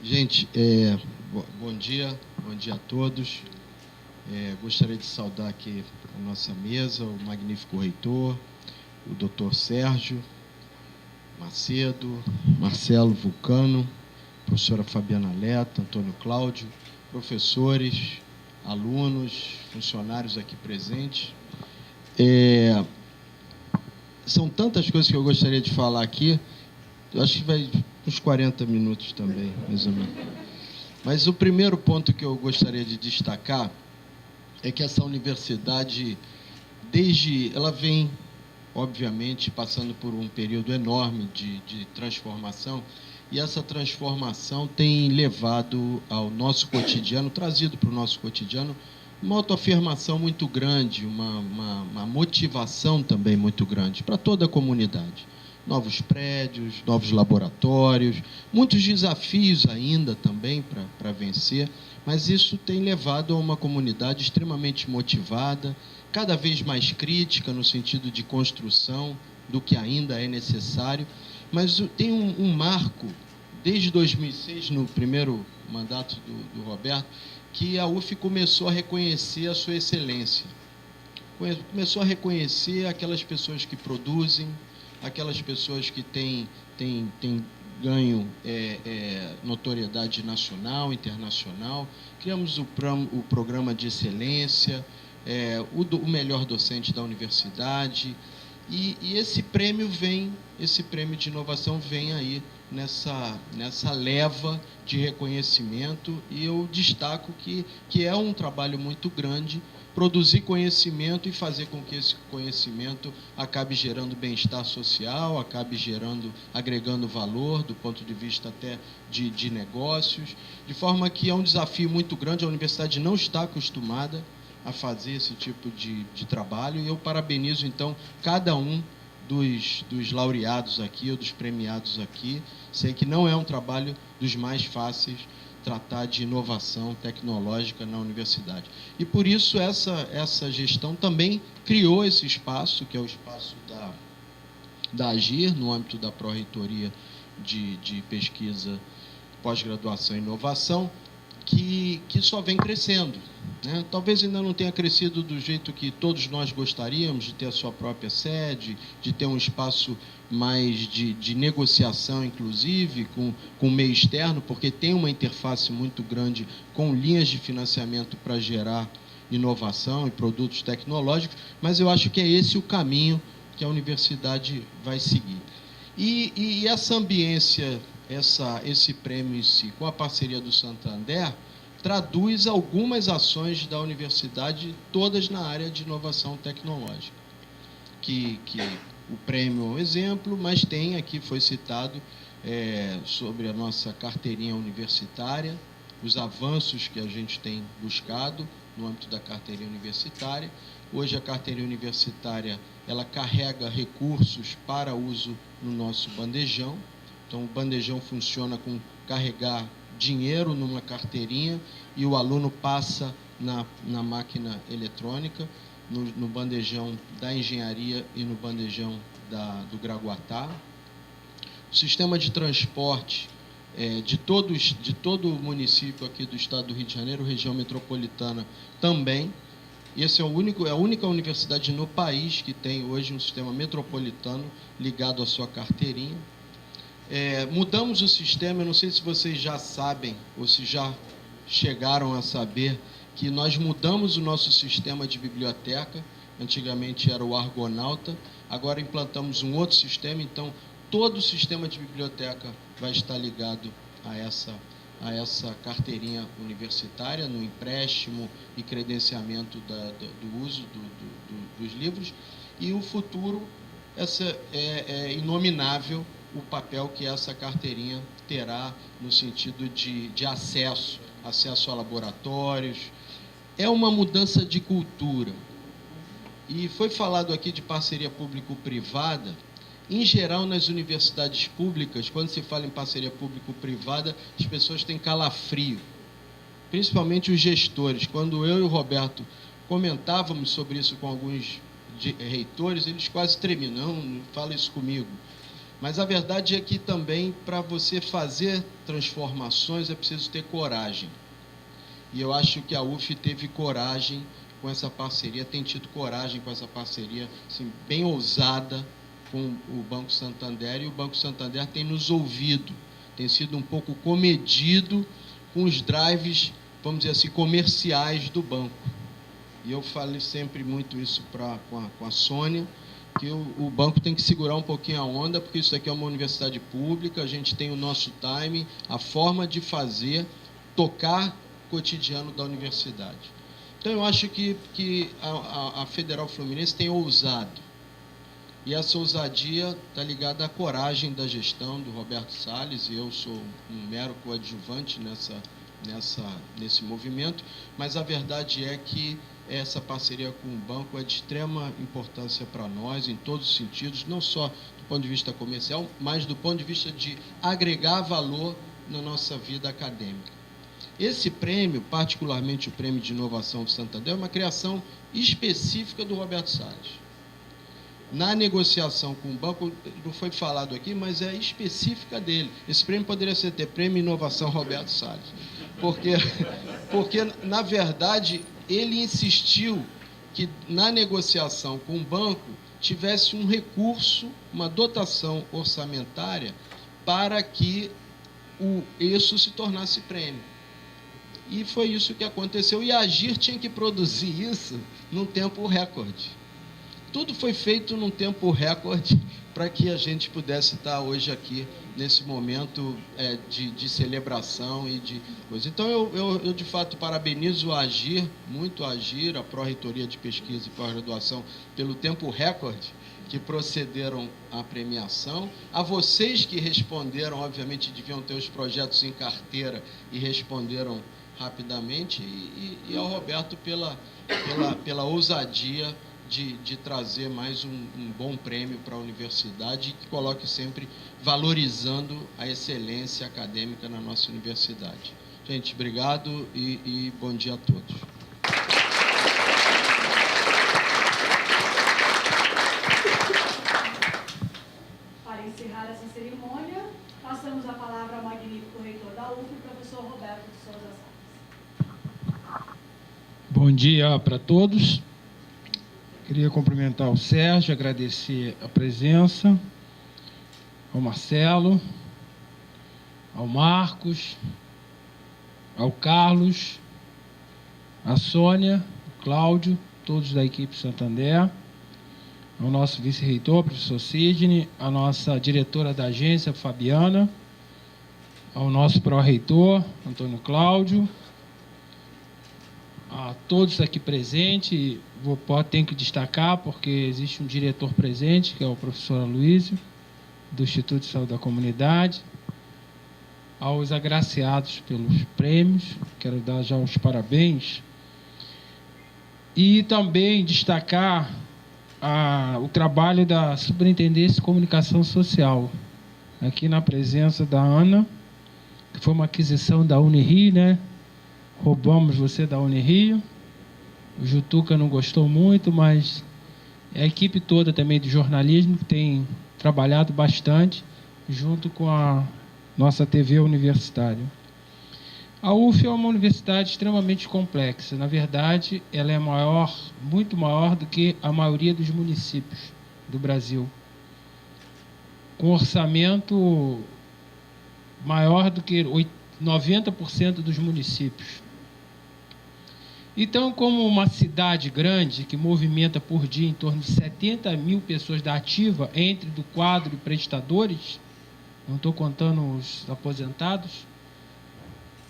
Gente, bom dia a todos. Gostaria de saudar aqui a nossa mesa, o magnífico reitor, o doutor Sérgio Macedo, Marcelo Vulcano, professora Fabiana Leta, Antônio Cláudio, professores, alunos, funcionários aqui presentes. São tantas coisas que eu gostaria de falar aqui, eu acho que vai uns 40 minutos também, mais ou menos. Mas o primeiro ponto que eu gostaria de destacar é que essa universidade, ela vem, obviamente, passando por um período enorme de transformação, e essa transformação tem levado ao nosso cotidiano, trazido para o nosso cotidiano, uma autoafirmação muito grande, uma motivação também muito grande para toda a comunidade. Novos prédios, novos laboratórios, muitos desafios ainda também para vencer, mas isso tem levado a uma comunidade extremamente motivada, cada vez mais crítica no sentido de construção do que ainda é necessário, mas tem um marco, desde 2006, no primeiro mandato do Roberto, que a UF começou a reconhecer a sua excelência, começou a reconhecer aquelas pessoas que produzem, aquelas pessoas que têm ganho notoriedade nacional, internacional. Criamos o programa de excelência, o melhor docente da universidade, e esse prêmio de inovação vem aí nessa leva de reconhecimento, e eu destaco que é um trabalho muito grande produzir conhecimento e fazer com que esse conhecimento acabe gerando bem-estar social, acabe agregando valor do ponto de vista até de negócios, de forma que é um desafio muito grande, a universidade não está acostumada a fazer esse tipo de trabalho, e eu parabenizo, então, cada um dos laureados aqui, ou dos premiados aqui. Sei que não é um trabalho dos mais fáceis tratar de inovação tecnológica na universidade. E, por isso, essa gestão também criou esse espaço, que é o espaço da AGIR, no âmbito da Pró-Reitoria de Pesquisa, Pós-Graduação e Inovação, que só vem crescendo, né? Talvez ainda não tenha crescido do jeito que todos nós gostaríamos, de ter a sua própria sede, de ter um espaço mais de negociação, inclusive, com o meio externo, porque tem uma interface muito grande com linhas de financiamento para gerar inovação e produtos tecnológicos, mas eu acho que é esse o caminho que a universidade vai seguir. E essa ambiência, esse prêmio em si, com a parceria do Santander, traduz algumas ações da universidade, todas na área de inovação tecnológica. Que o prêmio é um exemplo, mas tem aqui, foi citado, sobre a nossa carteirinha universitária, os avanços que a gente tem buscado no âmbito da carteirinha universitária. Hoje a carteirinha universitária, ela carrega recursos para uso no nosso bandejão. Então, o bandejão funciona com carregar dinheiro numa carteirinha e o aluno passa na máquina eletrônica, no bandejão da engenharia e no bandejão do Gragoatá. O sistema de transporte de todo o município aqui do estado do Rio de Janeiro, região metropolitana também. Esse é a única universidade no país que tem hoje um sistema metropolitano ligado à sua carteirinha. Mudamos o sistema, eu não sei se vocês já sabem ou se já chegaram a saber que nós mudamos o nosso sistema de biblioteca. Antigamente era o Argonauta, agora implantamos um outro sistema, então todo o sistema de biblioteca vai estar ligado a essa carteirinha universitária, no empréstimo e credenciamento do uso dos livros. E o futuro, é inominável o papel que essa carteirinha terá no sentido de acesso a laboratórios. É uma mudança de cultura. E foi falado aqui de parceria público-privada. Em geral, nas universidades públicas, quando se fala em parceria público-privada, as pessoas têm calafrio, principalmente os gestores. Quando eu e o Roberto comentávamos sobre isso com alguns reitores, eles quase tremiam, não fala isso comigo. Mas a verdade é que também, para você fazer transformações, é preciso ter coragem. E eu acho que a UF teve coragem com essa parceria, tem tido coragem com essa parceria, assim, bem ousada, com o Banco Santander, e o Banco Santander tem nos ouvido, tem sido um pouco comedido com os drives, vamos dizer assim, comerciais do banco. E eu falo sempre muito isso com a Sônia, que o banco tem que segurar um pouquinho a onda, porque isso aqui é uma universidade pública, a gente tem o nosso time, a forma de fazer, tocar o cotidiano da universidade. Então, eu acho que a Federal Fluminense tem ousado. E essa ousadia está ligada à coragem da gestão do Roberto Salles, e eu sou um mero coadjuvante nesse movimento, mas a verdade é que essa parceria com o banco é de extrema importância para nós, em todos os sentidos, não só do ponto de vista comercial, mas do ponto de vista de agregar valor na nossa vida acadêmica. Esse prêmio, particularmente o Prêmio de Inovação do Santander, é uma criação específica do Roberto Salles. Na negociação com o banco, não foi falado aqui, mas é específica dele. Esse prêmio poderia ser Prêmio Inovação Roberto Salles. Porque, na verdade, ele insistiu que na negociação com o banco tivesse um recurso, uma dotação orçamentária para que isso se tornasse prêmio. E foi isso que aconteceu. E a Agir tinha que produzir isso num tempo recorde. Tudo foi feito num tempo recorde para que a gente pudesse estar hoje aqui nesse momento de celebração e de coisa. Então, eu de fato parabenizo a Agir, muito a Agir, a Pró-Reitoria de Pesquisa e Pós-Graduação, pelo tempo recorde que procederam à premiação. A vocês que responderam, obviamente deviam ter os projetos em carteira e responderam rapidamente, e ao Roberto pela ousadia de trazer mais um bom prêmio para a universidade, que coloque sempre valorizando a excelência acadêmica na nossa universidade. Gente, obrigado e bom dia a todos. Para encerrar essa cerimônia, passamos a palavra ao magnífico reitor da UF, professor Roberto de Souza Salles. Bom dia para todos. Queria cumprimentar o Sérgio, agradecer a presença, ao Marcelo, ao Marcos, ao Carlos, à Sônia, ao Cláudio, todos da equipe Santander, ao nosso vice-reitor, professor Sidney, à nossa diretora da agência, Fabiana, ao nosso pró-reitor, Antônio Cláudio, a todos aqui presentes. Tenho que destacar, porque existe um diretor presente, que é o professor Aloysio, do Instituto de Saúde da Comunidade, aos agraciados pelos prêmios, quero dar já os parabéns, e também destacar o trabalho da Superintendência de Comunicação Social, aqui na presença da Ana, que foi uma aquisição da Unirio, né? Roubamos você da Unirio. O Jutuca não gostou muito, mas a equipe toda também de jornalismo que tem trabalhado bastante junto com a nossa TV universitária. A UF é uma universidade extremamente complexa. Na verdade, ela é muito maior do que a maioria dos municípios do Brasil, com orçamento maior do que 90% dos municípios. Então, como uma cidade grande, que movimenta por dia em torno de 70 mil pessoas da ativa, entre do quadro e prestadores, não estou contando os aposentados,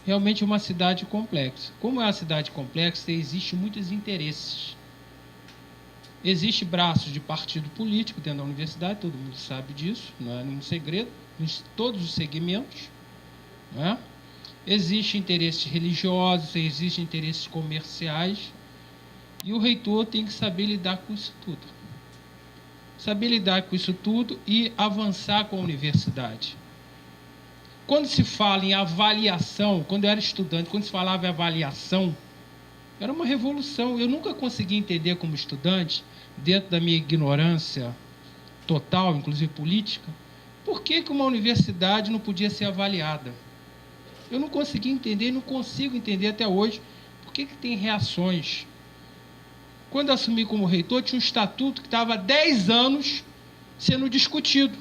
realmente é uma cidade complexa. Como é uma cidade complexa, existem muitos interesses. Existem braços de partido político dentro da universidade, todo mundo sabe disso, não é nenhum segredo, em todos os segmentos, não é? Existem interesses religiosos, existem interesses comerciais, e o reitor tem que saber lidar com isso tudo. Saber lidar com isso tudo e avançar com a universidade. Quando se fala em avaliação, quando eu era estudante, quando se falava em avaliação, era uma revolução. Eu nunca consegui entender como estudante, dentro da minha ignorância total, inclusive política, por que uma universidade não podia ser avaliada. Eu não consegui entender e não consigo entender até hoje por que tem reações. Quando assumi como reitor, tinha um estatuto que estava há 10 anos sendo discutido.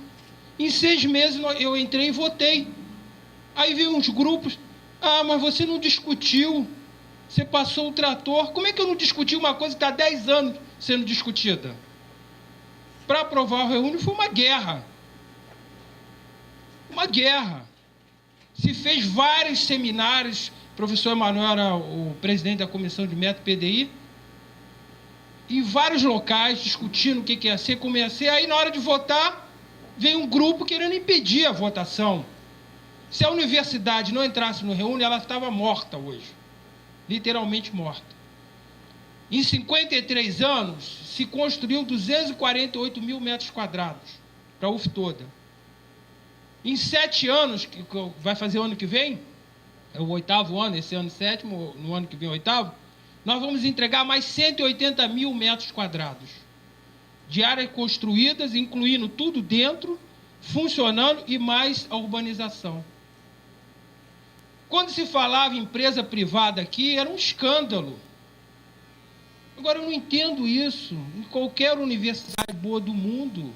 Em 6 meses eu entrei e votei. Aí veio uns grupos, mas você não discutiu, você passou o trator. Como é que eu não discuti uma coisa que está há 10 anos sendo discutida? Para aprovar o reúne foi uma guerra. Uma guerra. Se fez vários seminários, o professor Emanuel era o presidente da comissão de método PDI, em vários locais, discutindo o que ia ser, como ia ser. Aí, na hora de votar, veio um grupo querendo impedir a votação. Se a universidade não entrasse no reúne, ela estava morta hoje. Literalmente morta. Em 53 anos, se construiu 248 mil metros quadrados para a UF toda. Em 7 anos, que vai fazer o ano que vem, é o 8º ano, esse ano 7º, no ano que vem 8º, nós vamos entregar mais 180 mil metros quadrados de áreas construídas, incluindo tudo dentro, funcionando, e mais a urbanização. Quando se falava em empresa privada aqui, era um escândalo. Agora, eu não entendo isso. Em qualquer universidade boa do mundo,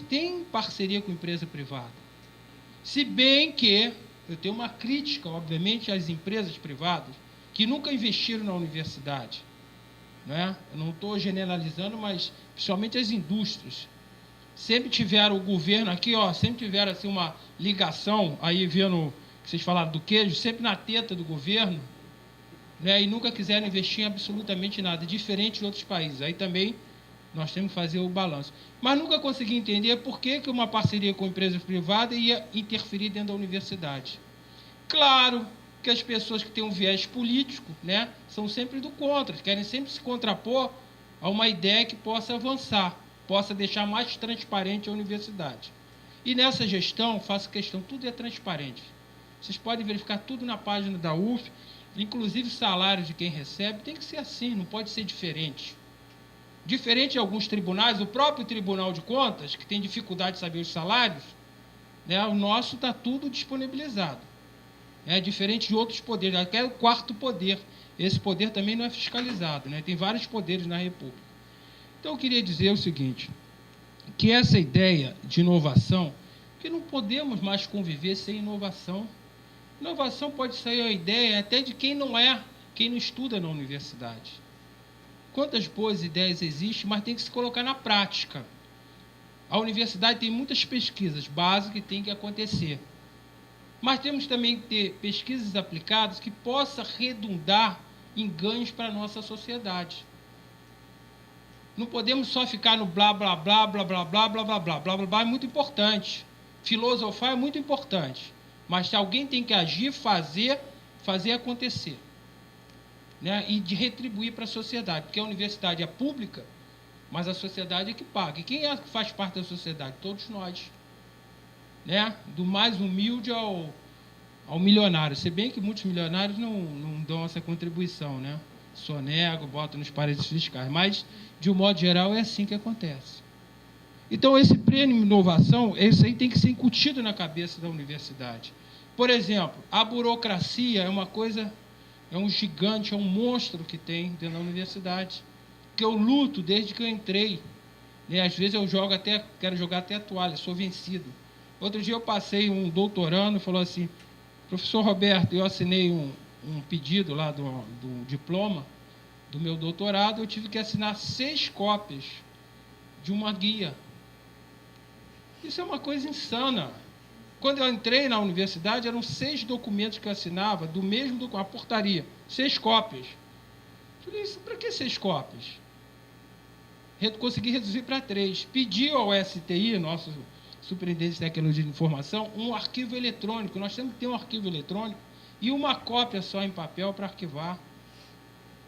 tem parceria com empresa privada. Se bem que eu tenho uma crítica, obviamente, às empresas privadas que nunca investiram na universidade. Né? Eu não estou generalizando, mas principalmente as indústrias. Sempre tiveram o governo aqui, sempre tiveram assim, uma ligação, aí vendo que vocês falaram do queijo, sempre na teta do governo, né? E nunca quiseram investir em absolutamente nada, diferente de outros países. Aí também nós temos que fazer o balanço. Mas nunca consegui entender por que uma parceria com empresa privada ia interferir dentro da universidade. Claro que as pessoas que têm um viés político, né, são sempre do contra, querem sempre se contrapor a uma ideia que possa avançar, possa deixar mais transparente a universidade. E nessa gestão, faço questão, tudo é transparente. Vocês podem verificar tudo na página da UF, inclusive o salário de quem recebe, tem que ser assim, não pode ser diferente. Diferente de alguns tribunais, o próprio Tribunal de Contas, que tem dificuldade de saber os salários, né, o nosso está tudo disponibilizado. É diferente de outros poderes, até o 4º poder, esse poder também não é fiscalizado, né? Tem vários poderes na República. Então, eu queria dizer o seguinte, que essa ideia de inovação, que não podemos mais conviver sem inovação. Inovação pode sair a ideia até de quem não estuda na universidade. Quantas boas ideias existem, mas tem que se colocar na prática. A universidade tem muitas pesquisas básicas que tem que acontecer. Mas temos também que ter pesquisas aplicadas que possam redundar em ganhos para a nossa sociedade. Não podemos só ficar no blá, blá, blá, blá, blá, blá, blá, blá, blá, blá, blá, blá, é muito importante. Filosofar é muito importante. Mas alguém tem que agir, fazer acontecer. Né? E de retribuir para a sociedade. Porque a universidade é pública, mas a sociedade é que paga. E quem é que faz parte da sociedade? Todos nós. Né? Do mais humilde ao milionário. Se bem que muitos milionários não dão essa contribuição, né? Sonegam, botam nos paraísos fiscais. Mas, de um modo geral, é assim que acontece. Então, esse prêmio de inovação, esse aí tem que ser incutido na cabeça da universidade. Por exemplo, a burocracia é uma coisa, é um gigante, é um monstro que tem dentro da universidade, que eu luto desde que eu entrei. Né? Às vezes eu quero jogar até a toalha, sou vencido. Outro dia eu passei, um doutorando falou assim, professor Roberto, eu assinei um pedido lá do diploma do meu doutorado, eu tive que assinar 6 cópias de uma guia. Isso é uma coisa insana. Quando eu entrei na universidade, eram 6 documentos que eu assinava, do mesmo documento, a portaria, 6 cópias. Eu falei, para que 6 cópias? Consegui reduzir para 3. Pedi ao STI, nosso Superintendente de Tecnologia de Informação, um arquivo eletrônico. Nós temos que ter um arquivo eletrônico e uma cópia só em papel para arquivar.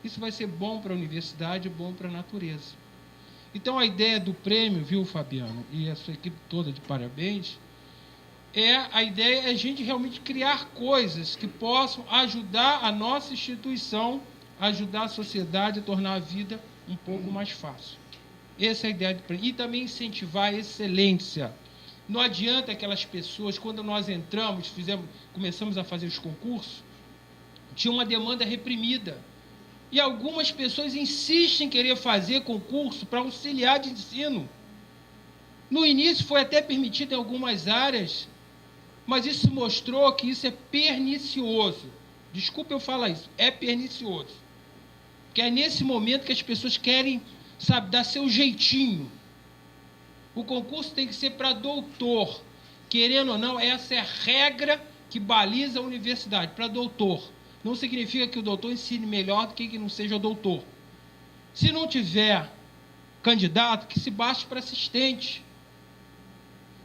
Isso vai ser bom para a universidade e bom para a natureza. Então, a ideia do prêmio, viu, Fabiano, e a sua equipe toda de parabéns, a ideia é a gente realmente criar coisas que possam ajudar a nossa instituição, ajudar a sociedade a tornar a vida um pouco mais fácil. Essa é a ideia do prêmio. E também incentivar a excelência. Não adianta aquelas pessoas, quando nós entramos, começamos a fazer os concursos, tinha uma demanda reprimida. E algumas pessoas insistem em querer fazer concurso para auxiliar de ensino. No início foi até permitido em algumas áreas, mas isso mostrou que isso é pernicioso. Desculpa eu falar isso, é pernicioso. Porque é nesse momento que as pessoas querem, dar seu jeitinho. O concurso tem que ser para doutor. Querendo ou não, essa é a regra que baliza a universidade, para doutor. Não significa que o doutor ensine melhor do que quem não seja doutor. Se não tiver candidato, que se baste para assistente.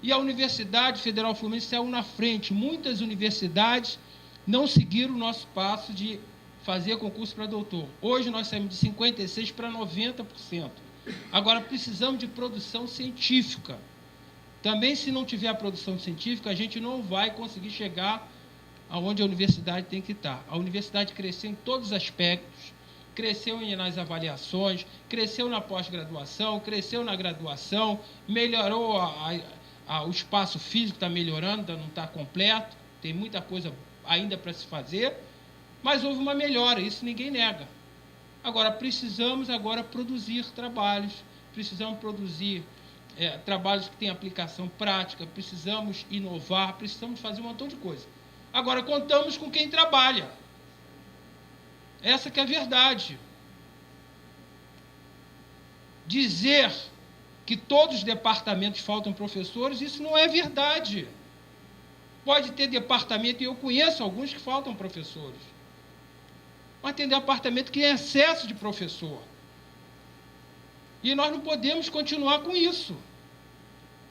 E a Universidade Federal Fluminense saiu na frente. Muitas universidades não seguiram o nosso passo de fazer concurso para doutor. Hoje nós saímos de 56% para 90%. Agora precisamos de produção científica. Também, se não tiver a produção científica, a gente não vai conseguir chegar aonde a universidade tem que estar. A universidade cresceu em todos os aspectos, cresceu nas avaliações, cresceu na pós-graduação, cresceu na graduação, melhorou o espaço físico, está melhorando, ainda não está completo, tem muita coisa ainda para se fazer, mas houve uma melhora, isso ninguém nega. Agora, precisamos produzir trabalhos, precisamos produzir trabalhos que têm aplicação prática, precisamos inovar, precisamos fazer um montão de coisa. Agora, contamos com quem trabalha. Essa que é a verdade. Dizer que todos os departamentos faltam professores, isso não é verdade. Pode ter departamento, e eu conheço alguns que faltam professores. Mas tem departamento que tem excesso de professor. E nós não podemos continuar com isso.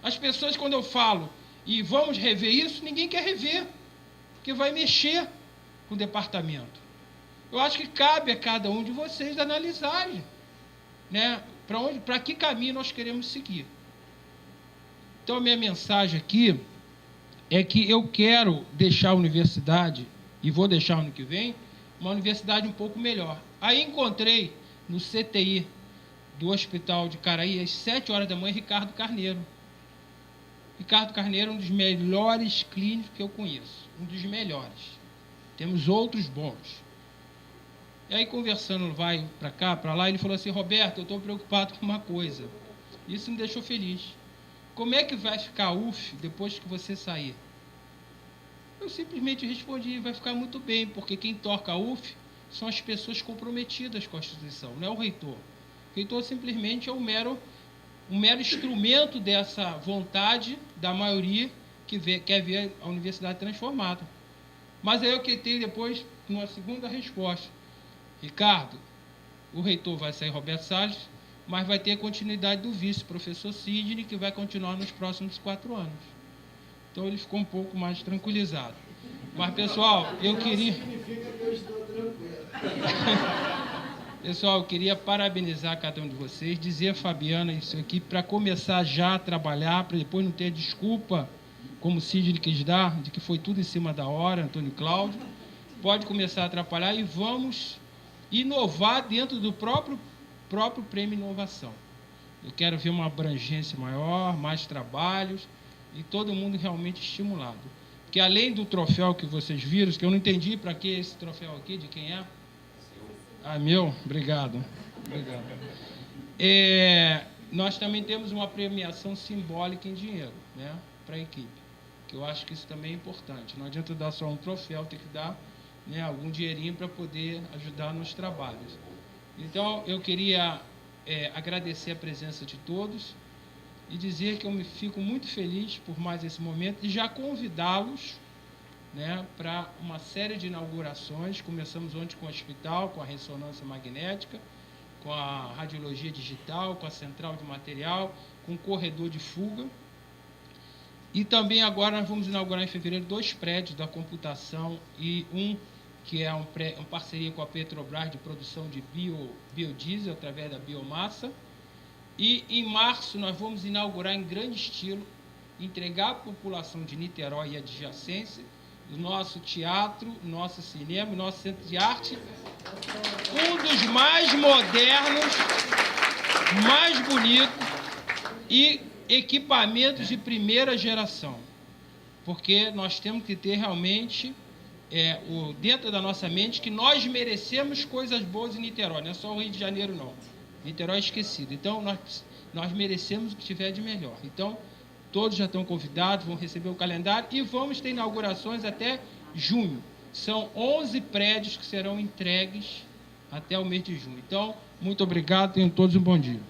As pessoas, quando eu falo, e vamos rever isso, ninguém quer rever. Que vai mexer com o departamento. Eu acho que cabe a cada um de vocês analisarem, né, para que caminho nós queremos seguir. Então, a minha mensagem aqui é que eu quero deixar a universidade, e vou deixar ano que vem, uma universidade um pouco melhor. Aí encontrei no CTI do Hospital de Caraí, às 7 horas da manhã, Ricardo Carneiro. Ricardo Carneiro é um dos melhores clínicos que eu conheço. Um dos melhores. Temos outros bons. E aí, conversando, vai para cá, para lá, ele falou assim: Roberto, eu estou preocupado com uma coisa. Isso me deixou feliz. Como é que vai ficar a UF depois que você sair? Eu simplesmente respondi: vai ficar muito bem, porque quem toca a UF são as pessoas comprometidas com a instituição, não é o reitor. O reitor simplesmente é um mero instrumento dessa vontade da maioria que quer ver a universidade transformada. Mas aí eu que tenho depois uma segunda resposta: Ricardo, o reitor vai sair Roberto Salles, mas vai ter a continuidade do vice, professor Sidney, que vai continuar nos próximos 4 anos. Então ele ficou um pouco mais tranquilizado. Mas, pessoal, eu queria... Pessoal, eu queria parabenizar cada um de vocês, dizer a Fabiana e sua equipe para começar já a trabalhar, para depois não ter desculpa, como o Sidney quis dar, de que foi tudo em cima da hora, Antônio Cláudio. Pode começar a atrapalhar e vamos inovar dentro do próprio Prêmio Inovação. Eu quero ver uma abrangência maior, mais trabalhos e todo mundo realmente estimulado. Porque além do troféu que vocês viram, que eu não entendi para que esse troféu aqui, de quem é? Ah, meu? Obrigado. Obrigado. Nós também temos uma premiação simbólica em dinheiro, né, para a equipe, que eu acho que isso também é importante. Não adianta dar só um troféu, tem que dar, né, algum dinheirinho para poder ajudar nos trabalhos. Então, eu queria agradecer a presença de todos e dizer que eu me fico muito feliz por mais esse momento e já convidá-los, né, para uma série de inaugurações. Começamos ontem com o hospital, com a ressonância magnética, com a radiologia digital, com a central de material, com o corredor de fuga. E também agora nós vamos inaugurar em fevereiro 2 prédios da computação e que é uma parceria com a Petrobras de produção de biodiesel através da biomassa. E em março nós vamos inaugurar em grande estilo, entregar à população de Niterói e adjacência o nosso teatro, o nosso cinema, o nosso centro de arte, um dos mais modernos, mais bonitos e equipamentos de primeira geração. Porque nós temos que ter realmente dentro da nossa mente que nós merecemos coisas boas em Niterói, não é só o Rio de Janeiro, não. Niterói é esquecido. Então, nós merecemos o que tiver de melhor. Então, todos já estão convidados, vão receber o calendário e vamos ter inaugurações até junho. São 11 prédios que serão entregues até o mês de junho. Então, muito obrigado, tenham todos um bom dia.